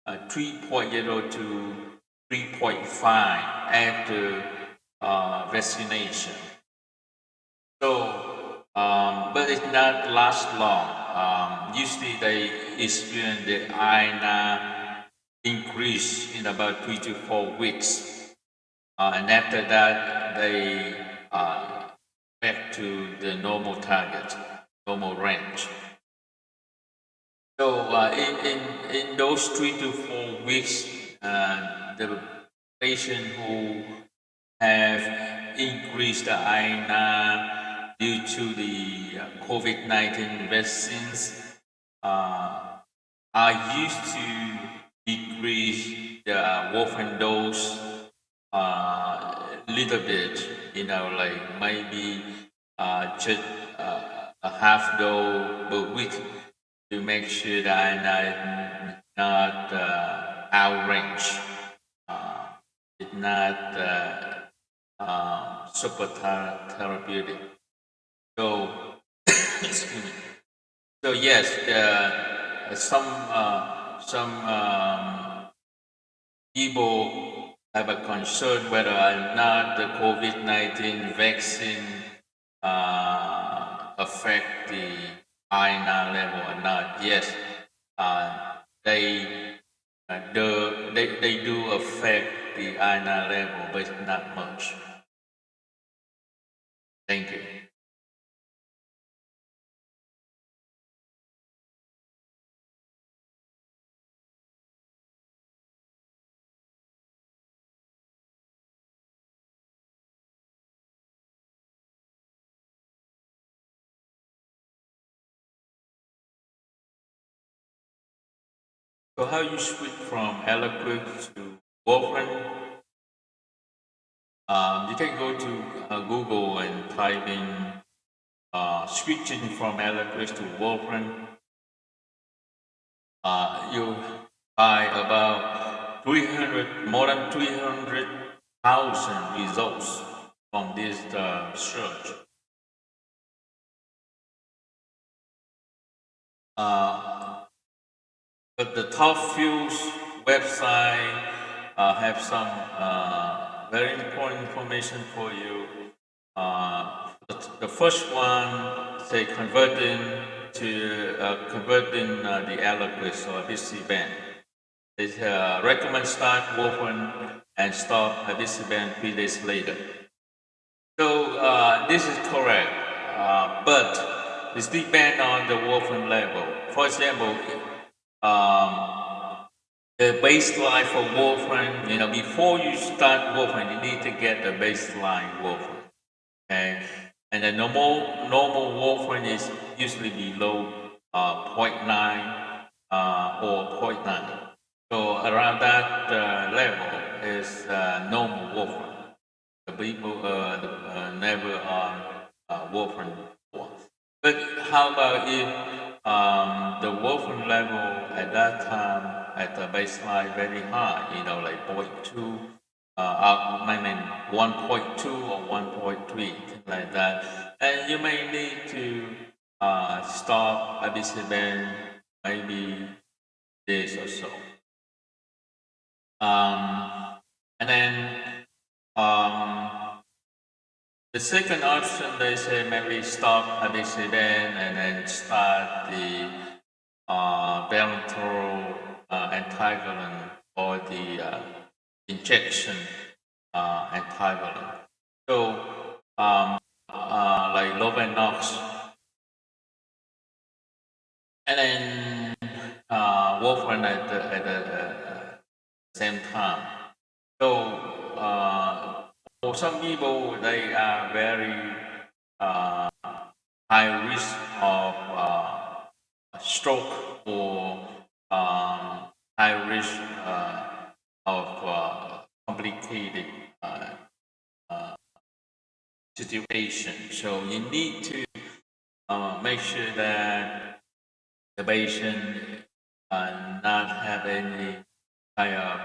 3.0 to 3.5 after vaccination. So, but it not last long. Usually they experience the INA increase in about 3 to 4 weeks. And after that, they back to the normal target, normal range. So in those 3 to 4 weeks, the patient who have increased the INR due to the COVID-19 vaccines I used to decrease the warfarin dose a little bit, like maybe just a half dose per week to make sure that I'm not outrange, uh, it's not super therapeutic. So, excuse me. So yes, some people have a concern whether or not the COVID-19 vaccine affect the INR level or not. Yes, they, they do affect the INR level, but not much. Thank you. So how you switch from Eloquent to warfarin? You can go to Google and type in switching from Eloquent to warfarin. You buy about 300, more than 300,000 results from this search. But the top few website have some very important information for you. The first one say converting the aliquots or BC-band. They recommend start warfarin and stop BC-band 3 days later. So this is correct, but this depends on the warfarin level. For example, um, the baseline for warfarin, before you start warfarin, you need to get the baseline warfarin. Okay, and the normal warfarin is usually below 0.9 or 0.9. So around that level is normal warfarin. The people never on warfarin before. But how about if the warfarin level at that time at the baseline very high, like 0.2, I mean 1.2 or 1.3, like that, and you may need to stop abisiband maybe this or so. And then the second option, they say maybe stop abisiband and then start the parenteral anticoagulant or the injection anticoagulant. So, like Lovenox, and then warfarin at the same time. So, for some people, they are very high risk of stroke or high risk of complicated situation. So you need to make sure that the patient not have any kind of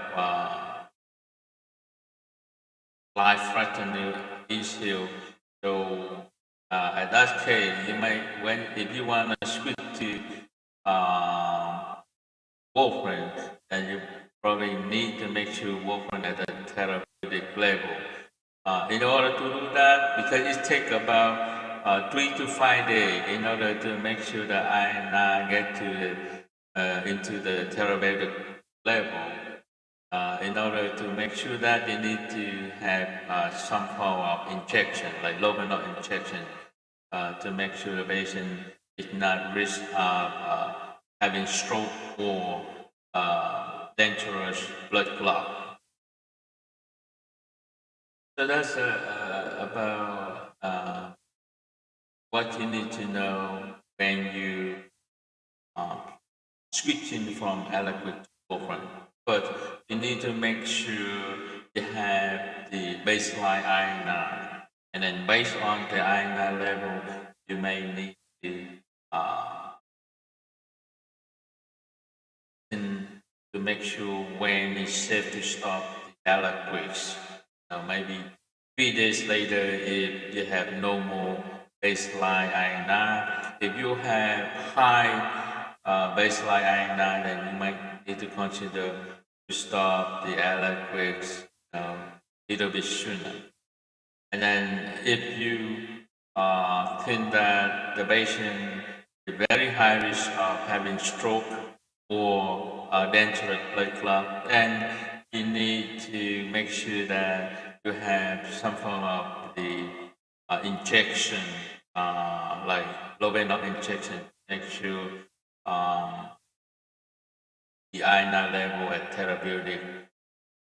life-threatening issue. So at that case, you may if you want to switch to warfarin, then you probably need to make sure warfarin at a therapeutic level. In order to do that, because it takes about 3 to 5 days in order to make sure that I get to into the therapeutic level. In order to make sure that they need to have some form of injection, like local injection, to make sure the patient is not risk of having stroke or dangerous blood clot. So that's about what you need to know when you uh, switching from aliquid to warfarin. But you need to make sure you have the baseline iron, and then based on the iron level, you may need to uh, to make sure when it's safe to stop the aliquid. Maybe 3 days later, if you have no more baseline INR, if you have high baseline INR, then you might need to consider to stop the aliquid a little bit sooner. And then if you think that the patient is very high risk of having stroke or dangerous blood clot, then you need to make sure that you have some form of the injection, like low venom injection, make sure um, the iron level at therapeutic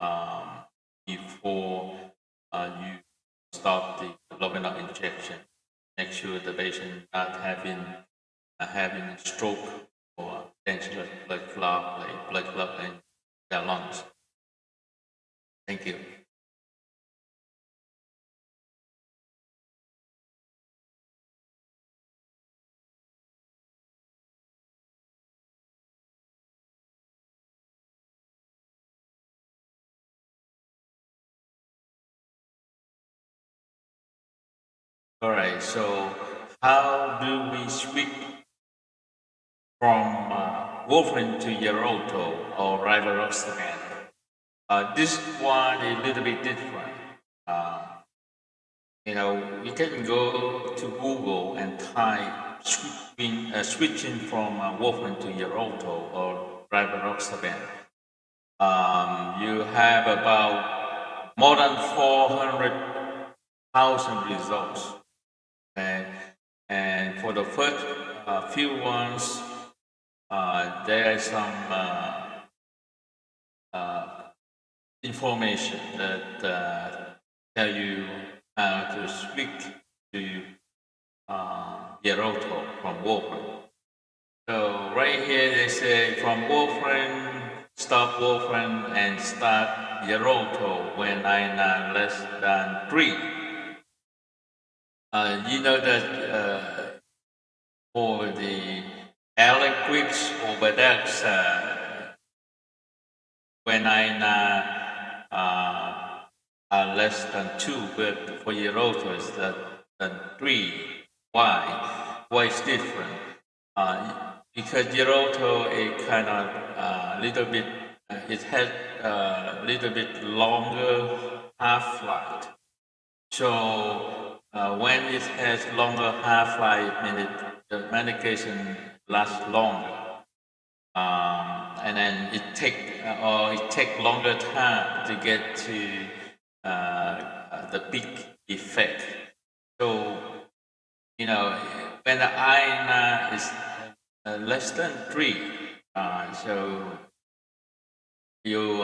um, before you stop the low venom injection. Make sure the patient not having stroke or dangerous blood clot, like blood clot in their lungs. Thank you. All right. So, how do we switch from warfarin to Xarelto or rivaroxaban? This one is a little bit different. Uh, you can go to Google and type switching from warfarin to Xarelto or rivaroxaban. You have about more than 400,000 results. Okay? And for the first few ones, there is some information that tell you how to switch to Xarelto from warfarin. So right here they say from warfarin, stop warfarin and start Xarelto when INR less than 3. You know that for the aliquots or Badex, when INR are less than 2, but for Xarelto it's than 3. Why? Why is different? Because Xarelto is kind of little bit, it has a little bit longer half-life. So when it has longer half-life, means the medication lasts longer, and then it take longer time to get to the peak effect. So when the iron is less than 3, so you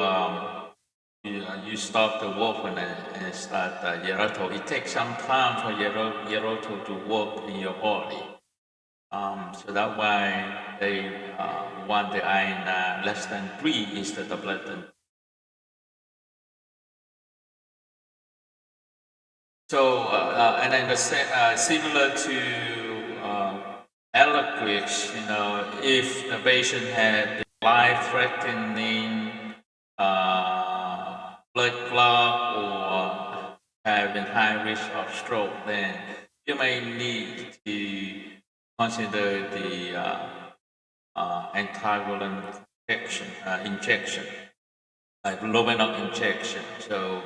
you stop the warfarin and start Xarelto. It takes some time for Xarelto to work in your body. So that's why they want the iron less than 3 instead of less than. So and then similar to Eliquis, if the patient had life-threatening blood clot or having high risk of stroke, then you may need to consider the anticoagulant injection, like luminol injection. So,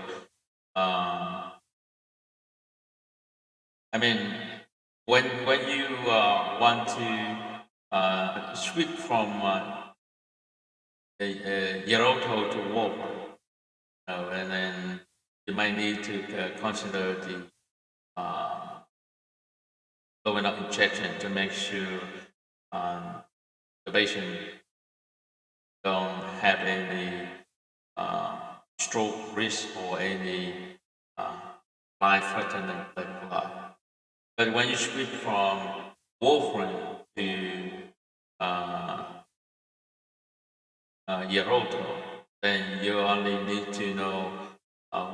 I mean, when you want to switch from Xarelto to warfarin, and then you might need to consider the luminol injection to make sure the patient don't have any stroke risk or any uh, life-threatening blood. But when you switch from warfarin to uh, Yeroto, then you only need to know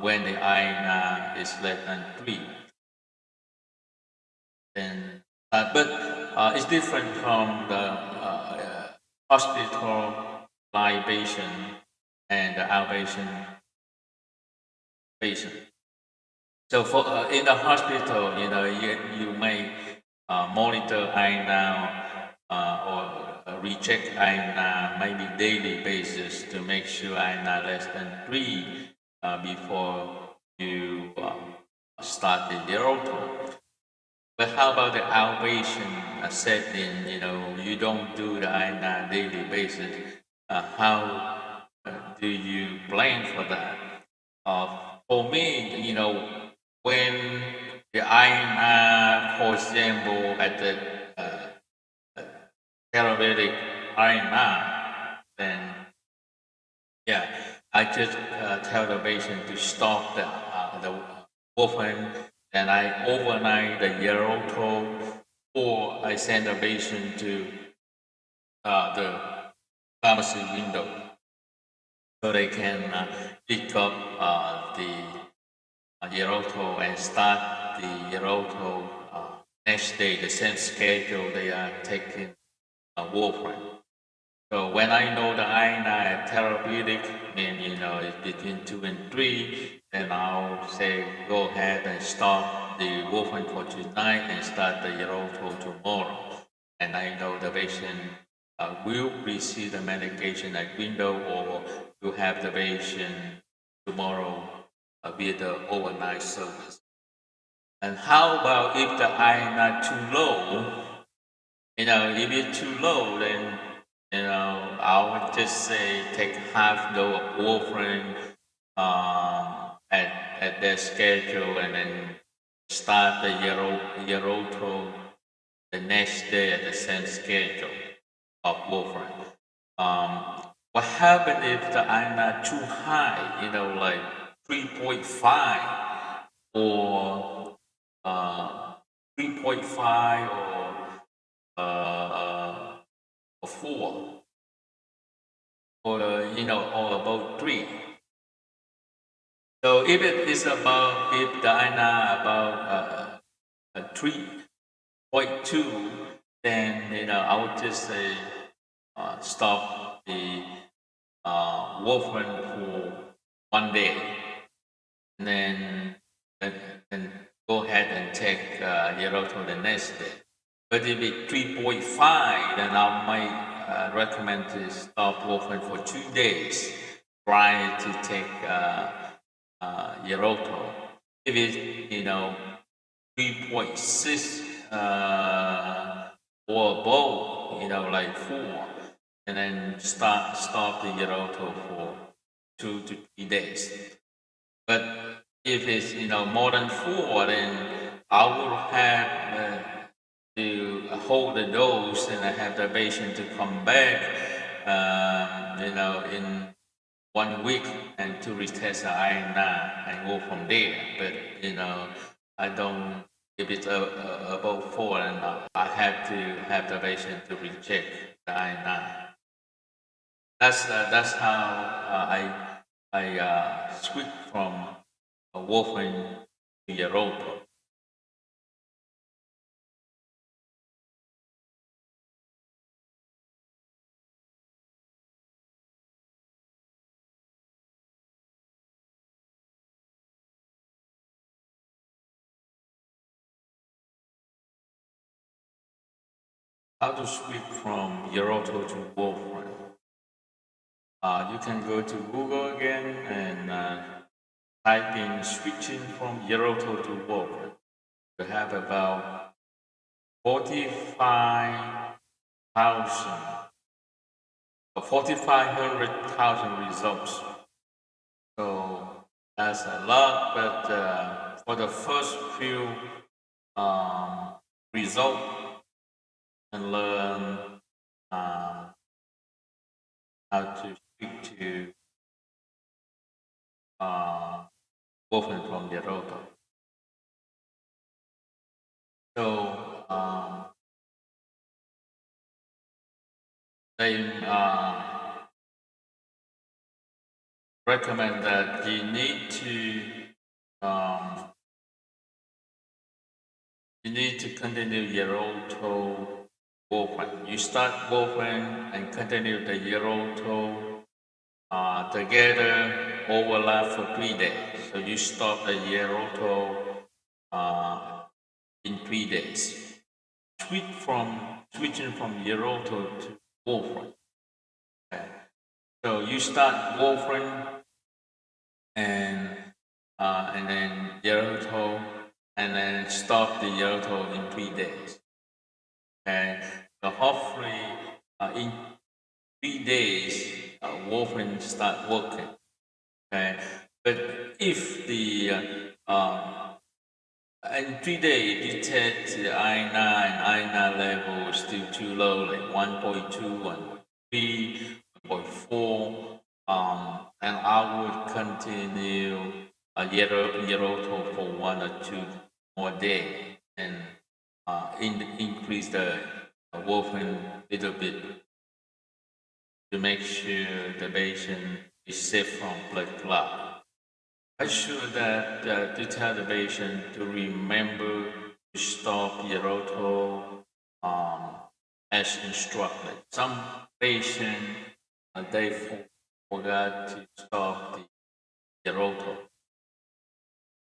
when the iron is less than 3. Then, but it's different from the hospital libation and the outpatient patient. So for in the hospital, you may monitor iron or recheck iron maybe daily basis to make sure iron less than 3 before you start the Yeroto. But how about the outpatient setting? You don't do the iron daily basis. How do you plan for that? For me, when the iron, for example, at the therapeutic iron, then yeah, I just tell the patient to stop the warfarin, and I overnight the Yeroto, or I send the patient to the pharmacy window so they can pick up the Yeroto and start the Yeroto next day, the same schedule they are taking warfarin. So when I know the iron therapeutic, then it's between 2 and 3, then I'll say go ahead and start the warfarin for tonight and start the Yeroto tomorrow. And I know the patient will receive the medication at window, or will have the patient tomorrow via the overnight service. And how about if the iron are too low? If it's too low, then I would just say take half the warfarin at their schedule, and then start the Yeroto the next day at the same schedule of warfarin. What happens if the iron are too high? Like 3.5 or 3.5 or 4 or or about 3. So if it is about, if the INA about 3.2, then I would just say stop the warfarin for 1 day, and then go ahead and take Yeroto the next day. But if it's 3.5, then I might recommend to stop warfarin for 2 days prior to take Yeroto. If it's 3.6 or above, like 4, and then stop the Yeroto for 2 to 3 days. But if it's more than 4, then I will have to hold the dose and have the patient to come back, in 1 week, and to retest the iron and go from there. But I don't. If it's above 4, and I have to have the patient to recheck the iron. That's how I switch from warfarin to Yeroto. How to switch from Yeroto to warfarin? You can go to Google again and type in switching from Yeroto to warfarin. You have about 45,000 or 4,500,000 results. So that's a lot, but for the first few results, and learn Yeroto. So they recommend that um, you need to continue Yeroto warfarin. You start warfarin and continue the Yeroto together overlap for 3 days. So you stop the Yeroto in 3 days. Switching from Yeroto to warfarin. Okay. So you start warfarin and then Yeroto and then stop the Yeroto in 3 days. And so hopefully in 3 days warfarin start working. Okay, but if the in 3 days detect the I9 level is still too low, like 1.2, 1.3, 1.4, and I would continue Yeroto for 1 or 2 more days and increase the warfarin a little bit to make sure the patient is safe from blood clot. I should that to tell the patient to remember to stop Yeroto as instructed. Some patient they forgot to stop the Yeroto.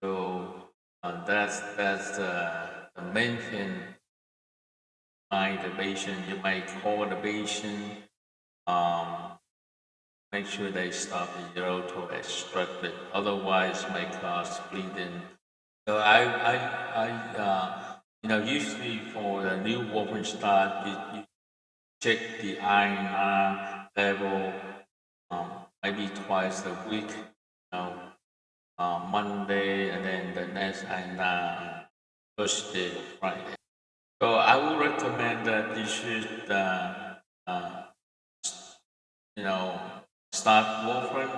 So that's the main thing. The patient, you might call the patient. Make sure they stop the Yeroto as instructed. Otherwise, may cause bleeding. So usually for the new warfarin start, you check the iron level maybe twice a week. Monday and then the next iron Thursday, Friday. So I would recommend that you should, start warfarin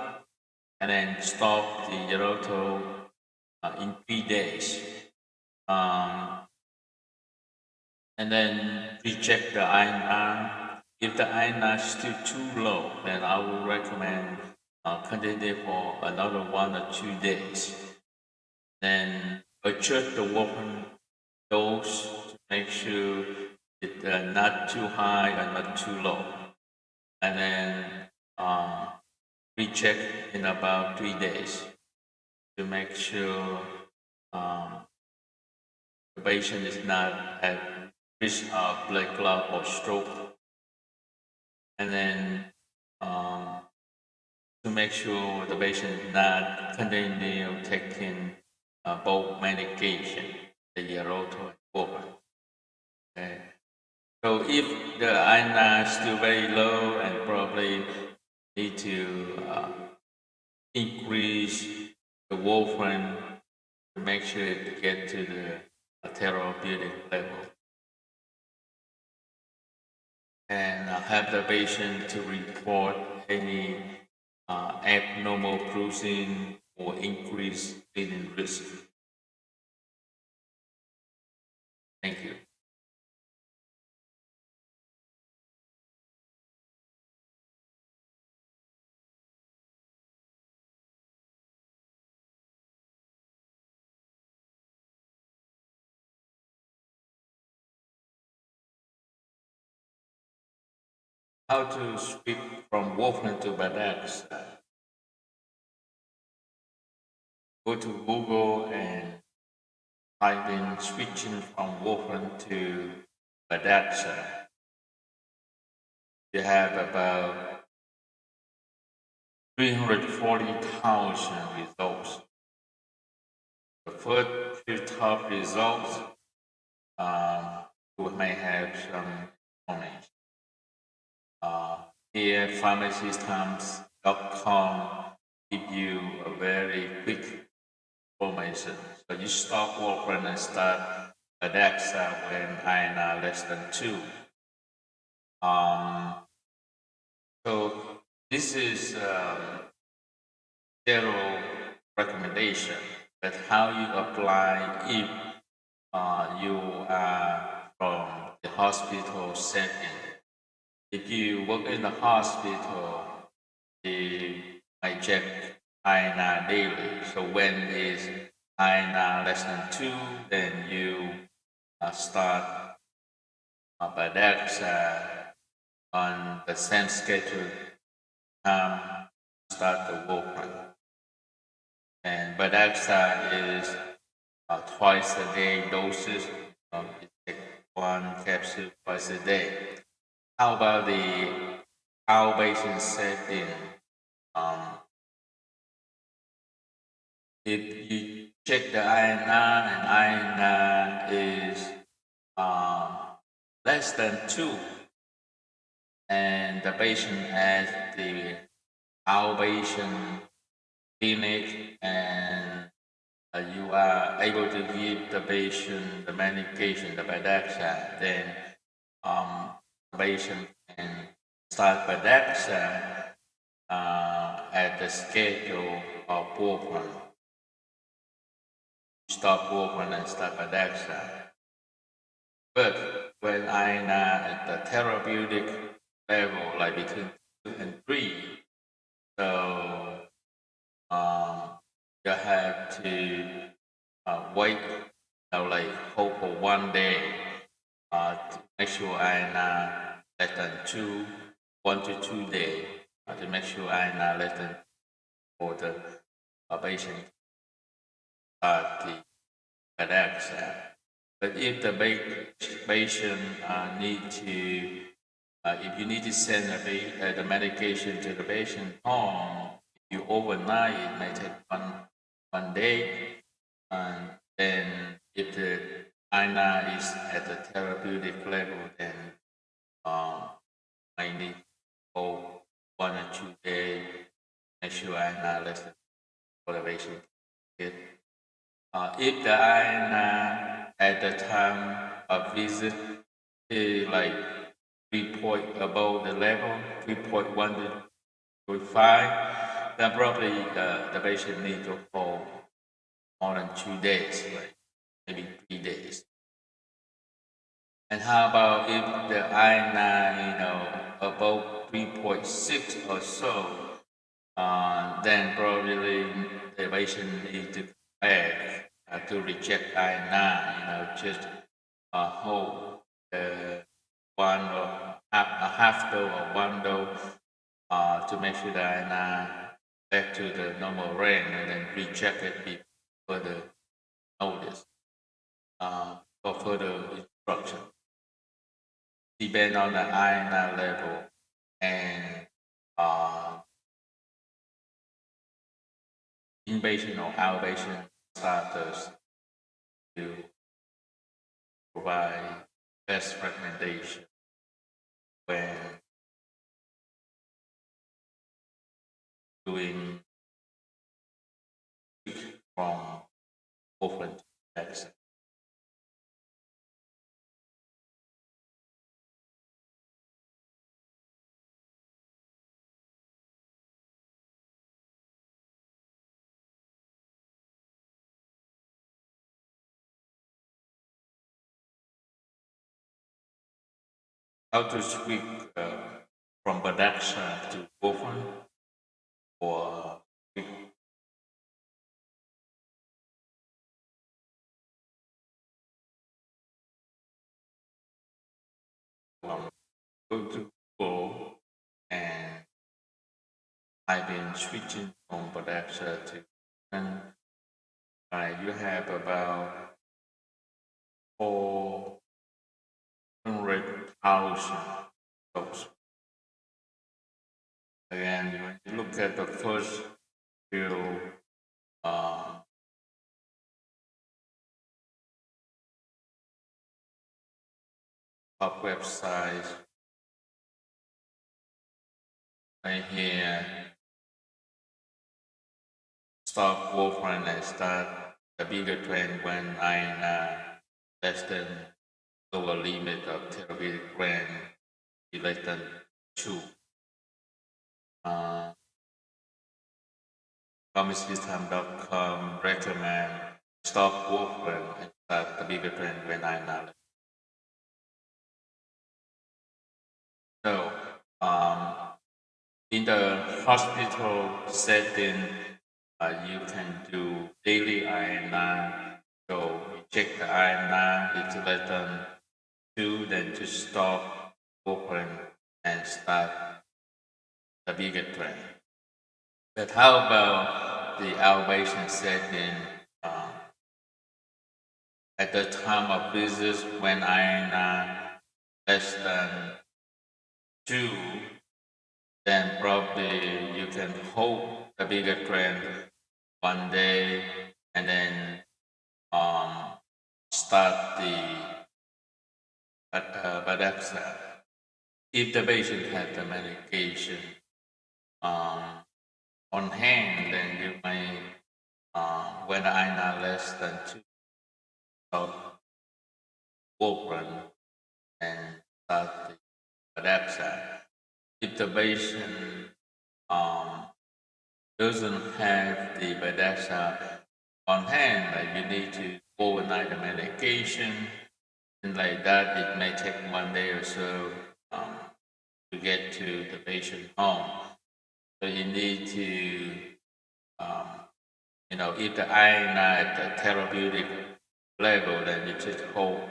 and then stop the Yeroto in 3 days. And then recheck the INR. If the INR is still too low, then I would recommend continue for another 1 or 2 days. Then adjust the warfarin dose to make sure it's not too high and not too low. And then recheck in about 3 days to make sure the patient is not at risk of blood clot or stroke. And then to make sure the patient is not continue taking both medication, the Yeroto and warfarin. Okay. So if the INR is still very low and probably need to increase the warfarin to make sure it get to the therapeutic level. And have the patient to report any abnormal bruising or increased bleeding risk. Thank you. How to switch from warfarin to Badax? Go to Google and type in switching from warfarin to Badaxa. You have about 340,000 results. The first few top results, we may have some information. Here, pharmacist.com give you a very quick information. So you stop warfarin and start Adaxa when INR less than 2. So this is zero recommendation. but how you apply if you are from the hospital setting. If you work in the hospital, you might check INR daily. So when is INR less than 2, then you start by that on the same schedule, start the work. And Badaxa is twice a day doses. You take one capsule twice a day. How about the outpatient setting? Um, if you check the INR and INR is less than 2, and the patient has the outpatient clinic, and you are able to give the patient the medication, the Badaxa, then the patient can start Badaxa at the schedule of warfarin. Stop warfarin and start Badaxa. But when I'm at the therapeutic level, like between 2 and 3, so you have to wait, like hope for 1 day to make sure I'm less than 1 to 2 days to make sure I'm less than for the patient start the Badaxa. But if the patient need to, if you need to send the medication to the patient home, if you overnight, it may take one day. And then if the INA is at the therapeutic level, then I need to go 1 or 2 days, make sure INA less than for the patient. If the INA at the time of visit is like 3 point above the level, 3.1 to 3.5, then probably the patient needs to hold more than 2 days, like maybe 3 days. And how about if the INA, above 3.6 or so, then probably the patient needs to come back to reject INA, just hold one or a half dose or 1 dose to make sure that INA back to the normal range, and then reject it before further notice for further instruction. Depend on the INA level and inpatient or outpatient status to provide best recommendation when doing from warfarin to vaccine. How to switch from Badaxa to warfarin or go to Google, and I've been switching from Badaxa to warfarin. You have about 400,000 doses. Again, when you look at the first few top websites, right here, stop warfarin and start the bigger trend when I'm less than lower limit of therapeutic range, less than 2. pharmacist.com recommend stop warfarin and start the bigger trend when I'm not. So, in the hospital setting, you can do daily iron. So you check the iron, it's less than 2, then just stop, open, and start the bigger trend. But how about the outpatient setting? Um, at the time of visits, when iron less than 2, then probably you can hold the bigger trend one day and then um, start the Badaxa. If the patient has the medication um, on hand, then you may, when I know less than 2, stop warfarin and start the Badaxa. If the patient um, doesn't have the Badaxa on hand, like you need to overnight the medication, and like that, it may take 1 day or so to get to the patient home. So you need to, um, if the iron at the therapeutic level, then you just hold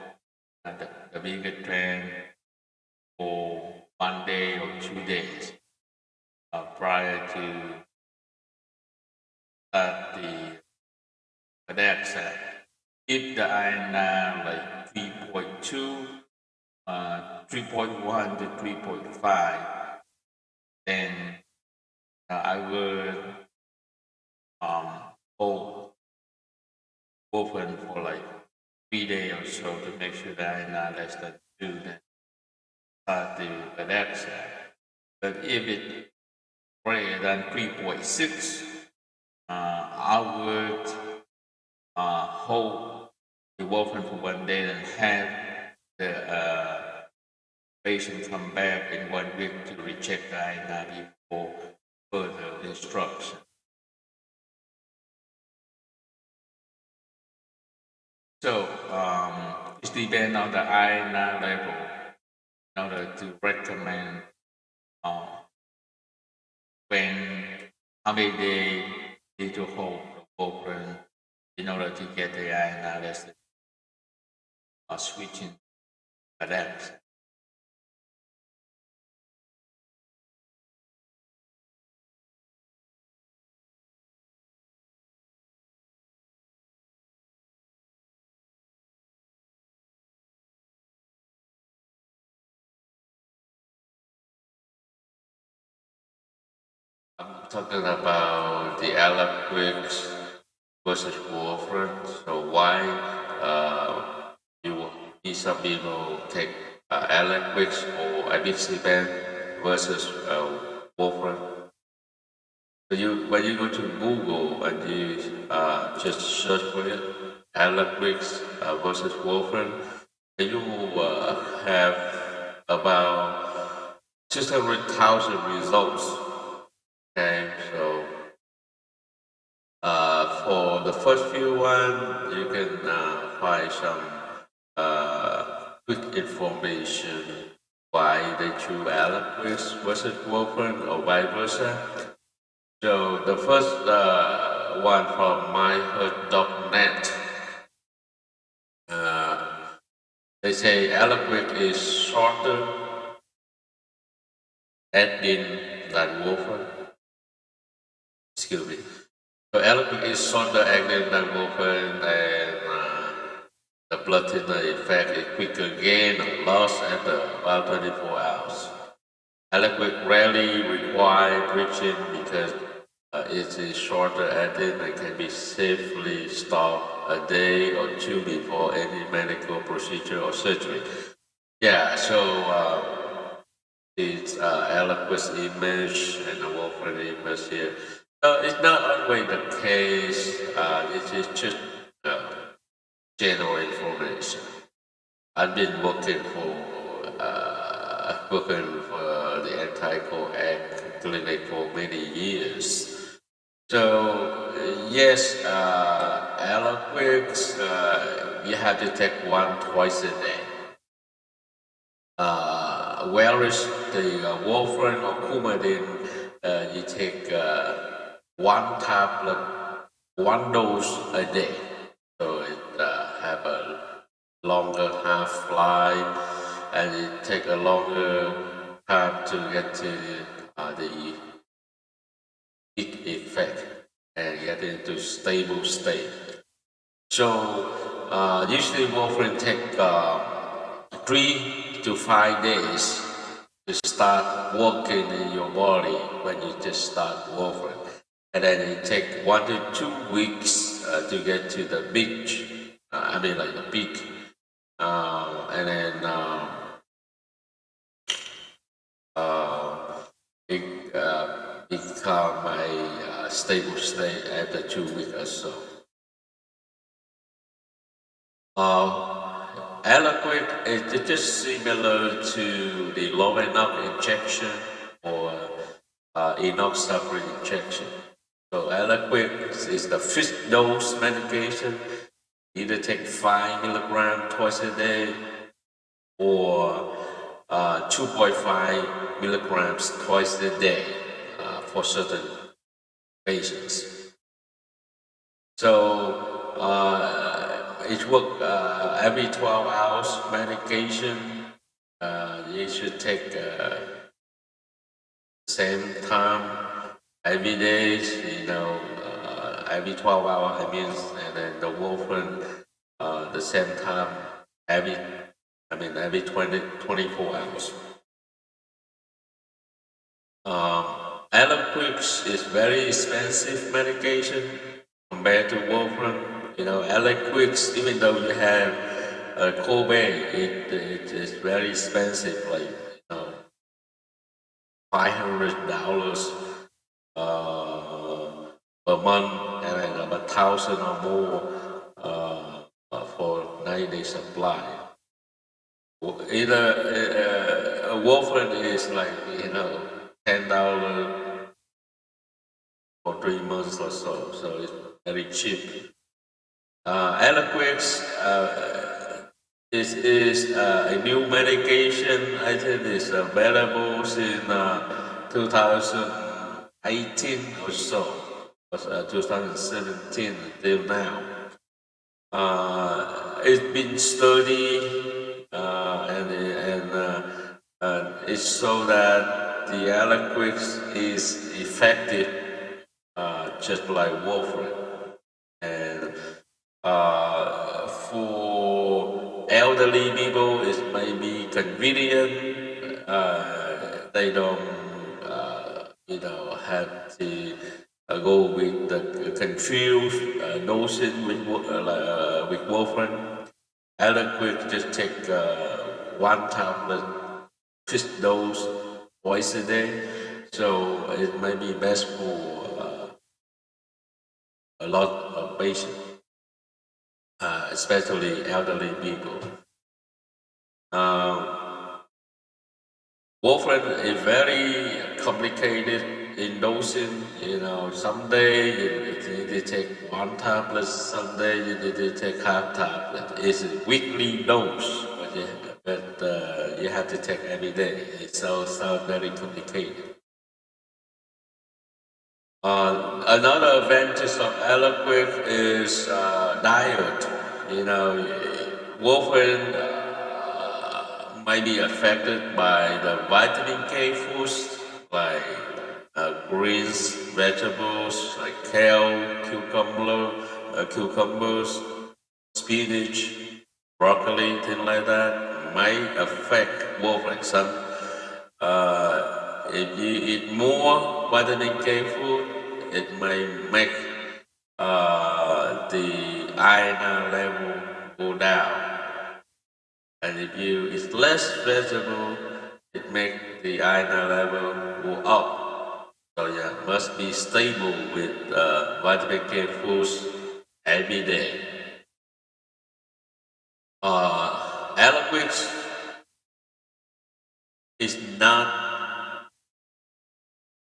the bigger trend for 1 day or 2 days prior to start the Alexa. If the iron like 3.2, 3.1 to 3.5, then I would hold open for like 3 days or so to make sure that I'm not less than 2, then start the Alexa. But if it's greater than 3.6, I would hold the warfarin for 1 day and have the patient come back in 1 week to recheck the INR before further instruction. So it depends on the INR level in order to recommend when, how many days need to hold the warfarin in order to get the INR less than switching adapts. I'm talking about the Alaquix versus warfarin. So why you need some people take Alaquix or Abixaban versus warfarin? So when you go to Google and you just search for it, Alaquix versus warfarin, you will have about 600,000 results. Okay, so for the first few one, you can find some quick information why they choose Alaquix versus warfarin or vice versa. So the first one from myheart.net, they say Alaquix is shorter acting than warfarin. Excuse me. So Alaquix is shorter acting than warfarin, and the blood thinner effect is quicker gain or loss after about 24 hours. Alaquix rarely requires bridging because it is shorter acting and can be safely stopped a day or 2 before any medical procedure or surgery. Yeah, so it's Alaquix image and the warfarin image here. It's not always the case. It is just general information. I've been working for the Anticoagulants clinic for many years. So yes, Eloquix, you have to take one twice a day. Whereas the warfarin or coumadin, you take one tablet, one dose a day. So it have a longer half-life and it take a longer time to get to the peak effect and get into stable state. So usually warfarin take 3 to 5 days to start working in your body when you just start warfarin. And then it take 1 to 2 weeks to get to the beach. I mean like the peak. And then it become a stable state after 2 weeks or so. Eloquent is just similar to the low enough injection or enough suffering injection. So Eloquent is the fifth dose medication. Either take 5 milligrams twice a day or 2.5 milligrams twice a day for certain patients. So it work every 12 hours medication. You should take same time every day. Every 12 hours. I mean, and then the warfarin the same time every. Every 24 hours. Eliquis is very expensive medication compared to warfarin. Eliquis, even though you have a copay, it is very expensive, like $500 per month, and then about 1,000 or more for 90-day supply. Either warfarin is like $10 for 3 months or so, so it's very cheap. Eliquis is a new medication. I think it's available since 2018 or so, 2017 until now. It's been studied and it's so that the Eliquis is effective just like warfarin. And for elderly people, it may be convenient. They don't, have to go with the confused notion with warfarin. Eliquis just take one tablet, fixed dose twice a day. So it may be best for a lot of patients, especially elderly people. Warfarin is very complicated in dosing. Someday you need to take one tablet, someday you need to take half tablet. It's a weekly dose, but you have to take every day. It's so very complicated. Another advantage of Eliquis is diet. Warfarin might be affected by the vitamin K foods like greens, vegetables like kale, cucumbers, spinach, broccoli, things like that might affect warfarin. If you eat more vitamin K food, it may make the iron level go down. And if you eat less vegetable, it makes the iron level go up. So yeah, must be stable with vitamin K foods every day. Eliquis is not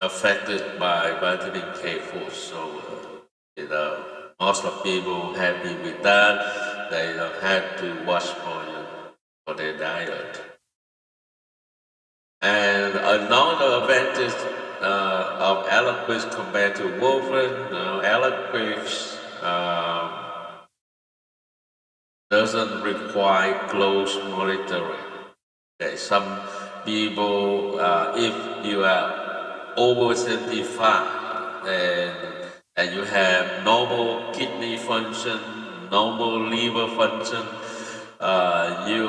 a affected by vitamin K4. So, most of people happy with that. They don't have to watch for their diet. And another advantage of Eliquis compared to warfarin, Eliquis doesn't require close monitoring. Okay, some people, if you are over 75 and you have normal kidney function, normal liver function, you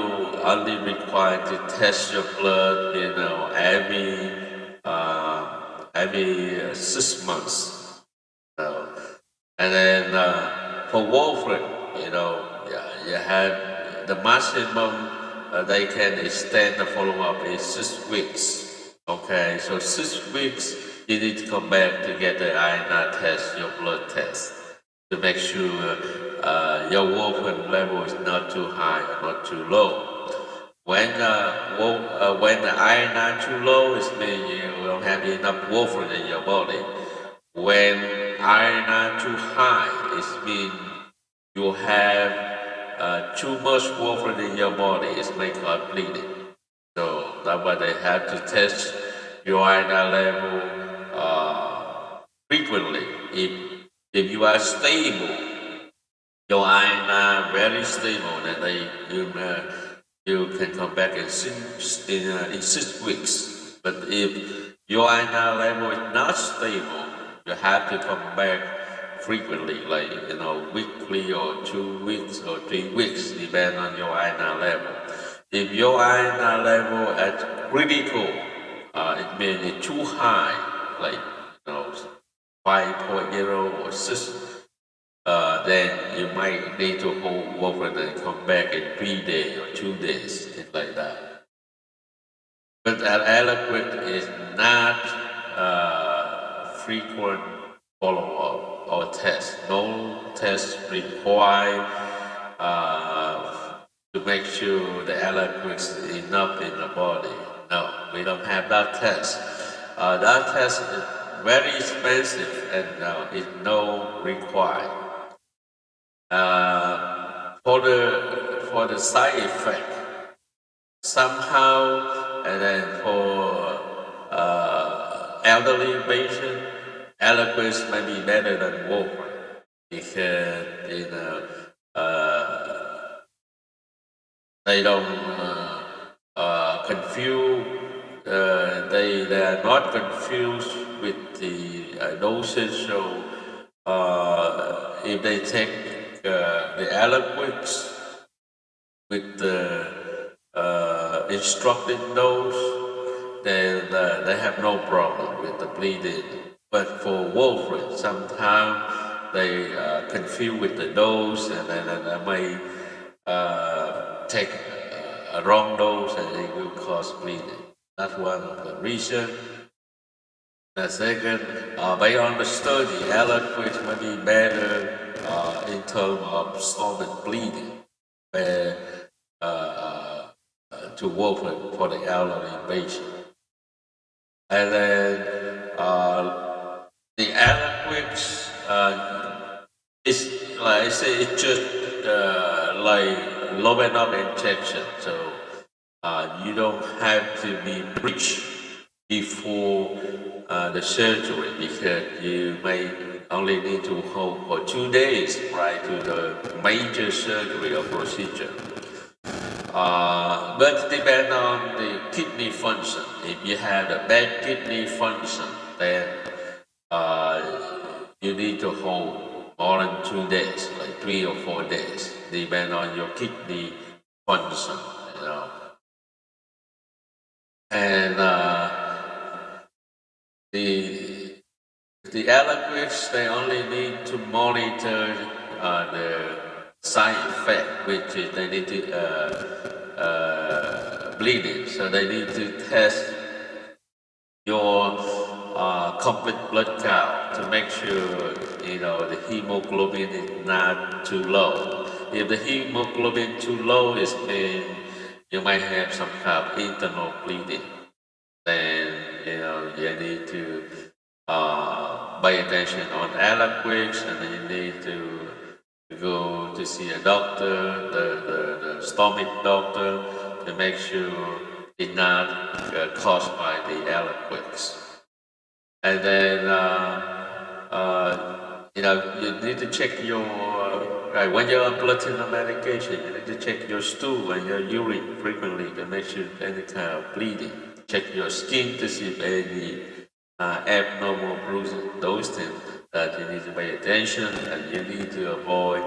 only required to test your blood, every 6 months. So, and then for warfarin, yeah, you have the maximum they can extend the follow-up is 6 weeks. Okay, so 6 weeks you need to come back to get the INR test, your blood test, to make sure your warfarin level is not too high or not too low. When the INR too low, it means you don't have enough warfarin in your body. When INR too high, it means you have too much warfarin in your body. It may cause bleeding. So that's why they have to test your INR level frequently. If you are stable, your INR very stable, then you can come back in 6 weeks. But if your INR level is not stable, you have to come back frequently, like weekly or 2 weeks or 3 weeks, depending on your INR level. If your INR level at critical, it means it's too high, like 5.0 or 6. Then you might need to hold warfarin and come back in 3 days or 2 days, things like that. But Eliquis is not frequent follow-up or test. No test required to make sure the Eliquis is enough in the body. No, we don't have that test. That test is very expensive and is no required. For the side effect, somehow, and then for elderly patient, Eliquis may be better than warfarin because they don't confuse. They are not confused with the dosage. So if they take the Eliquis with the instructed dose, then they have no problem with the bleeding. But for warfarin, sometimes they confuse with the dose, and then they may take a wrong dose, and it will cause bleeding. That's one of the reasons. The second, based on the study, Eliquis may be better in terms of solid bleeding, where to warfarin for the elderly patient. And then the Eliquis is, like I say, it's just like low enough injection, so you don't have to be breached before the surgery, because you may only need to hold for 2 days prior to the major surgery or procedure. But depend on the kidney function. If you have a bad kidney function, then you need to hold more than 2 days, like 3 or 4 days, depend on your kidney function. And the Eliquis, they only need to monitor the side effect, which is they need to bleeding. So they need to test your complete blood count to make sure the hemoglobin is not too low. If the hemoglobin too low, it means you might have some kind of internal bleeding. Then you need to pay attention on allergies, and then you need to go to see a doctor, the stomach doctor, to make sure it's not caused by the allergies. And then you need to check your right when you're on blood thinner medication. You need to check your stool and your urine frequently to make sure any kind of bleeding. Check your skin to see if any abnormal bruising. Those things that you need to pay attention, and you need to avoid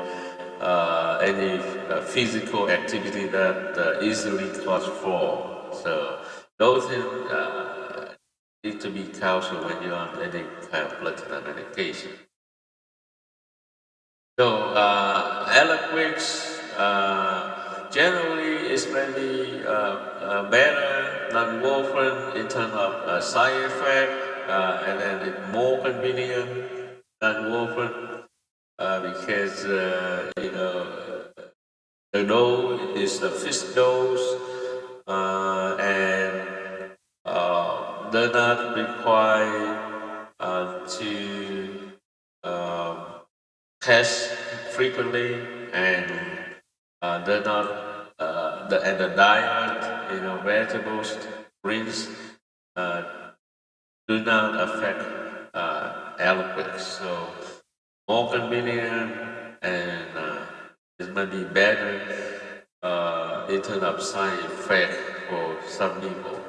any physical activity that easily cause fall. So those things need to be counseled when you're on any kind of blood thinner medication. So, eloquence generally is maybe better than warfarin in terms of side effect, and then it's more convenient than warfarin because the dose is a fixed dose and they're not required to um, test frequently, and they're not and the diet, vegetables, greens uh, do not affect allergies. So more convenient, and it might be better in terms of side effect for some people.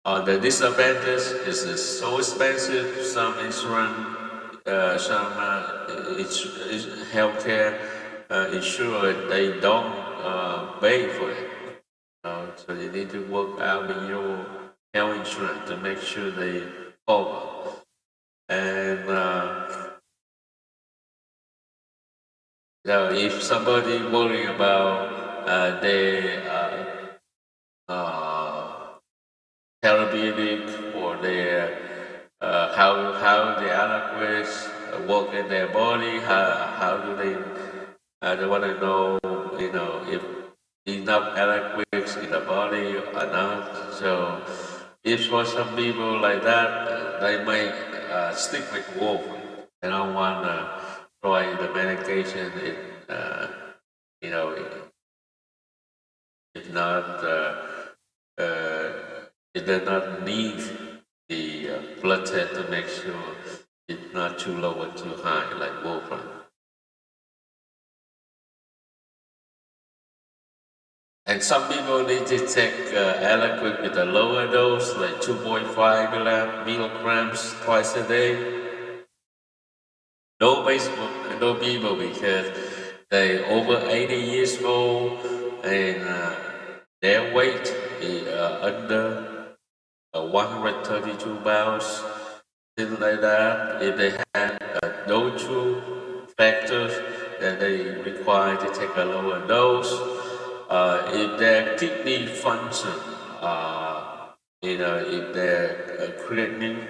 The disadvantage is it's so expensive. Some insurance, some healthcare insurer, they don't pay for it. So you need to work out with your health insurance to make sure they cover. And if somebody worry about their therapeutic or their how the allergies work in their body, how do they want to know, if enough allergies in the body or not. So if for some people like that, they may stick with warfarin. They don't want to try the medication. You know, if not, uh, it does not need the blood test to make sure it's not too low or too high, like warfarin. And some people need to take Eliquid with a lower dose, like 2.5 milligrams twice a day. No people because they over 80 years old, and their weight is under 132 pounds, things like that. If they have those two factors, then they require to take a lower dose. If their kidney function, if their creatinine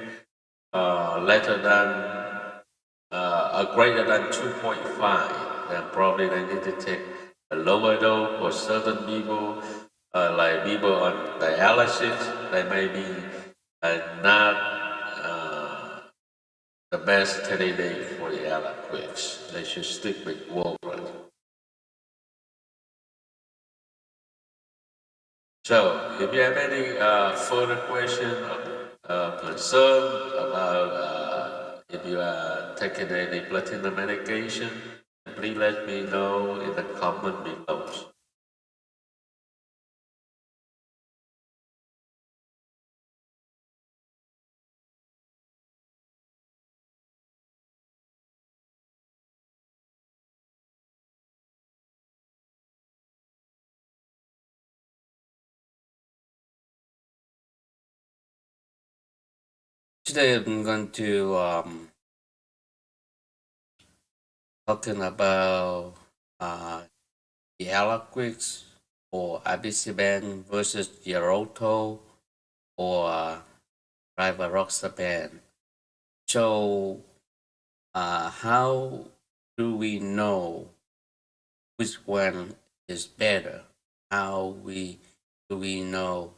lesser than greater than 2.5, then probably they need to take a lower dose. For certain people, like people on dialysis, they may be not the best candidate for the allergies. They should stick with warfarin. So, if you have any further question or concern about if you are taking any platinum medication, please let me know in the comment below. Today I'm going to talking about the Eliquis or Abiciban versus Geroto or Rivaroxaban. So, how do we know which one is better? How do we know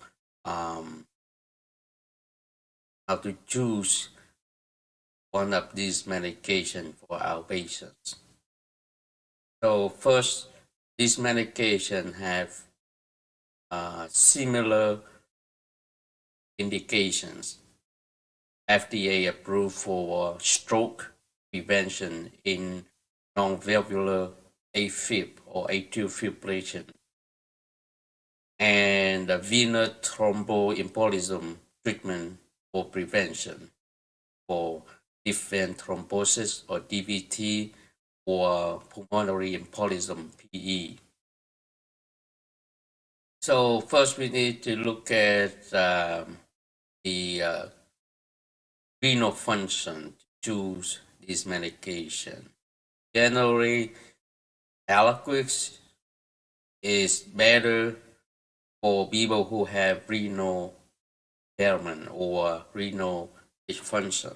how to choose one of these medications for our patients. So first, these medications have similar indications. FDA approved for stroke prevention in non-valvular AFib or atrial fibrillation, and the venous thromboembolism treatment for prevention for deep vein thrombosis or DVT or pulmonary embolism PE. So first we need to look at the renal function to choose this medication. Generally, Aliquis is better for people who have renal impairment or renal dysfunction.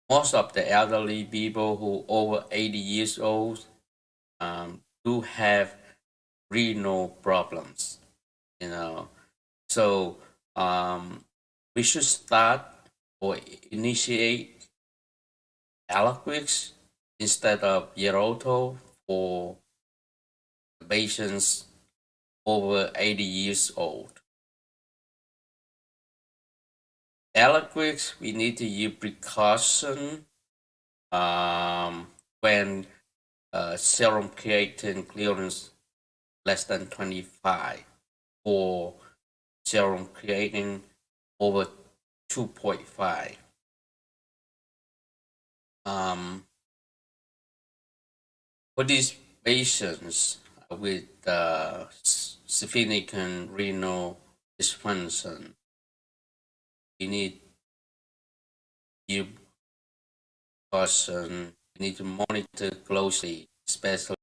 Most of the elderly people who over 80 years old do have renal problems, So we should start or initiate Aliquis instead of Yeroto for patients over 80 years old. Aliquis, we need to use precaution when serum creatine clearance less than 25 or serum creatine over 2.5. For these patients with significant renal dysfunction, we need to caution. We need to monitor closely, especially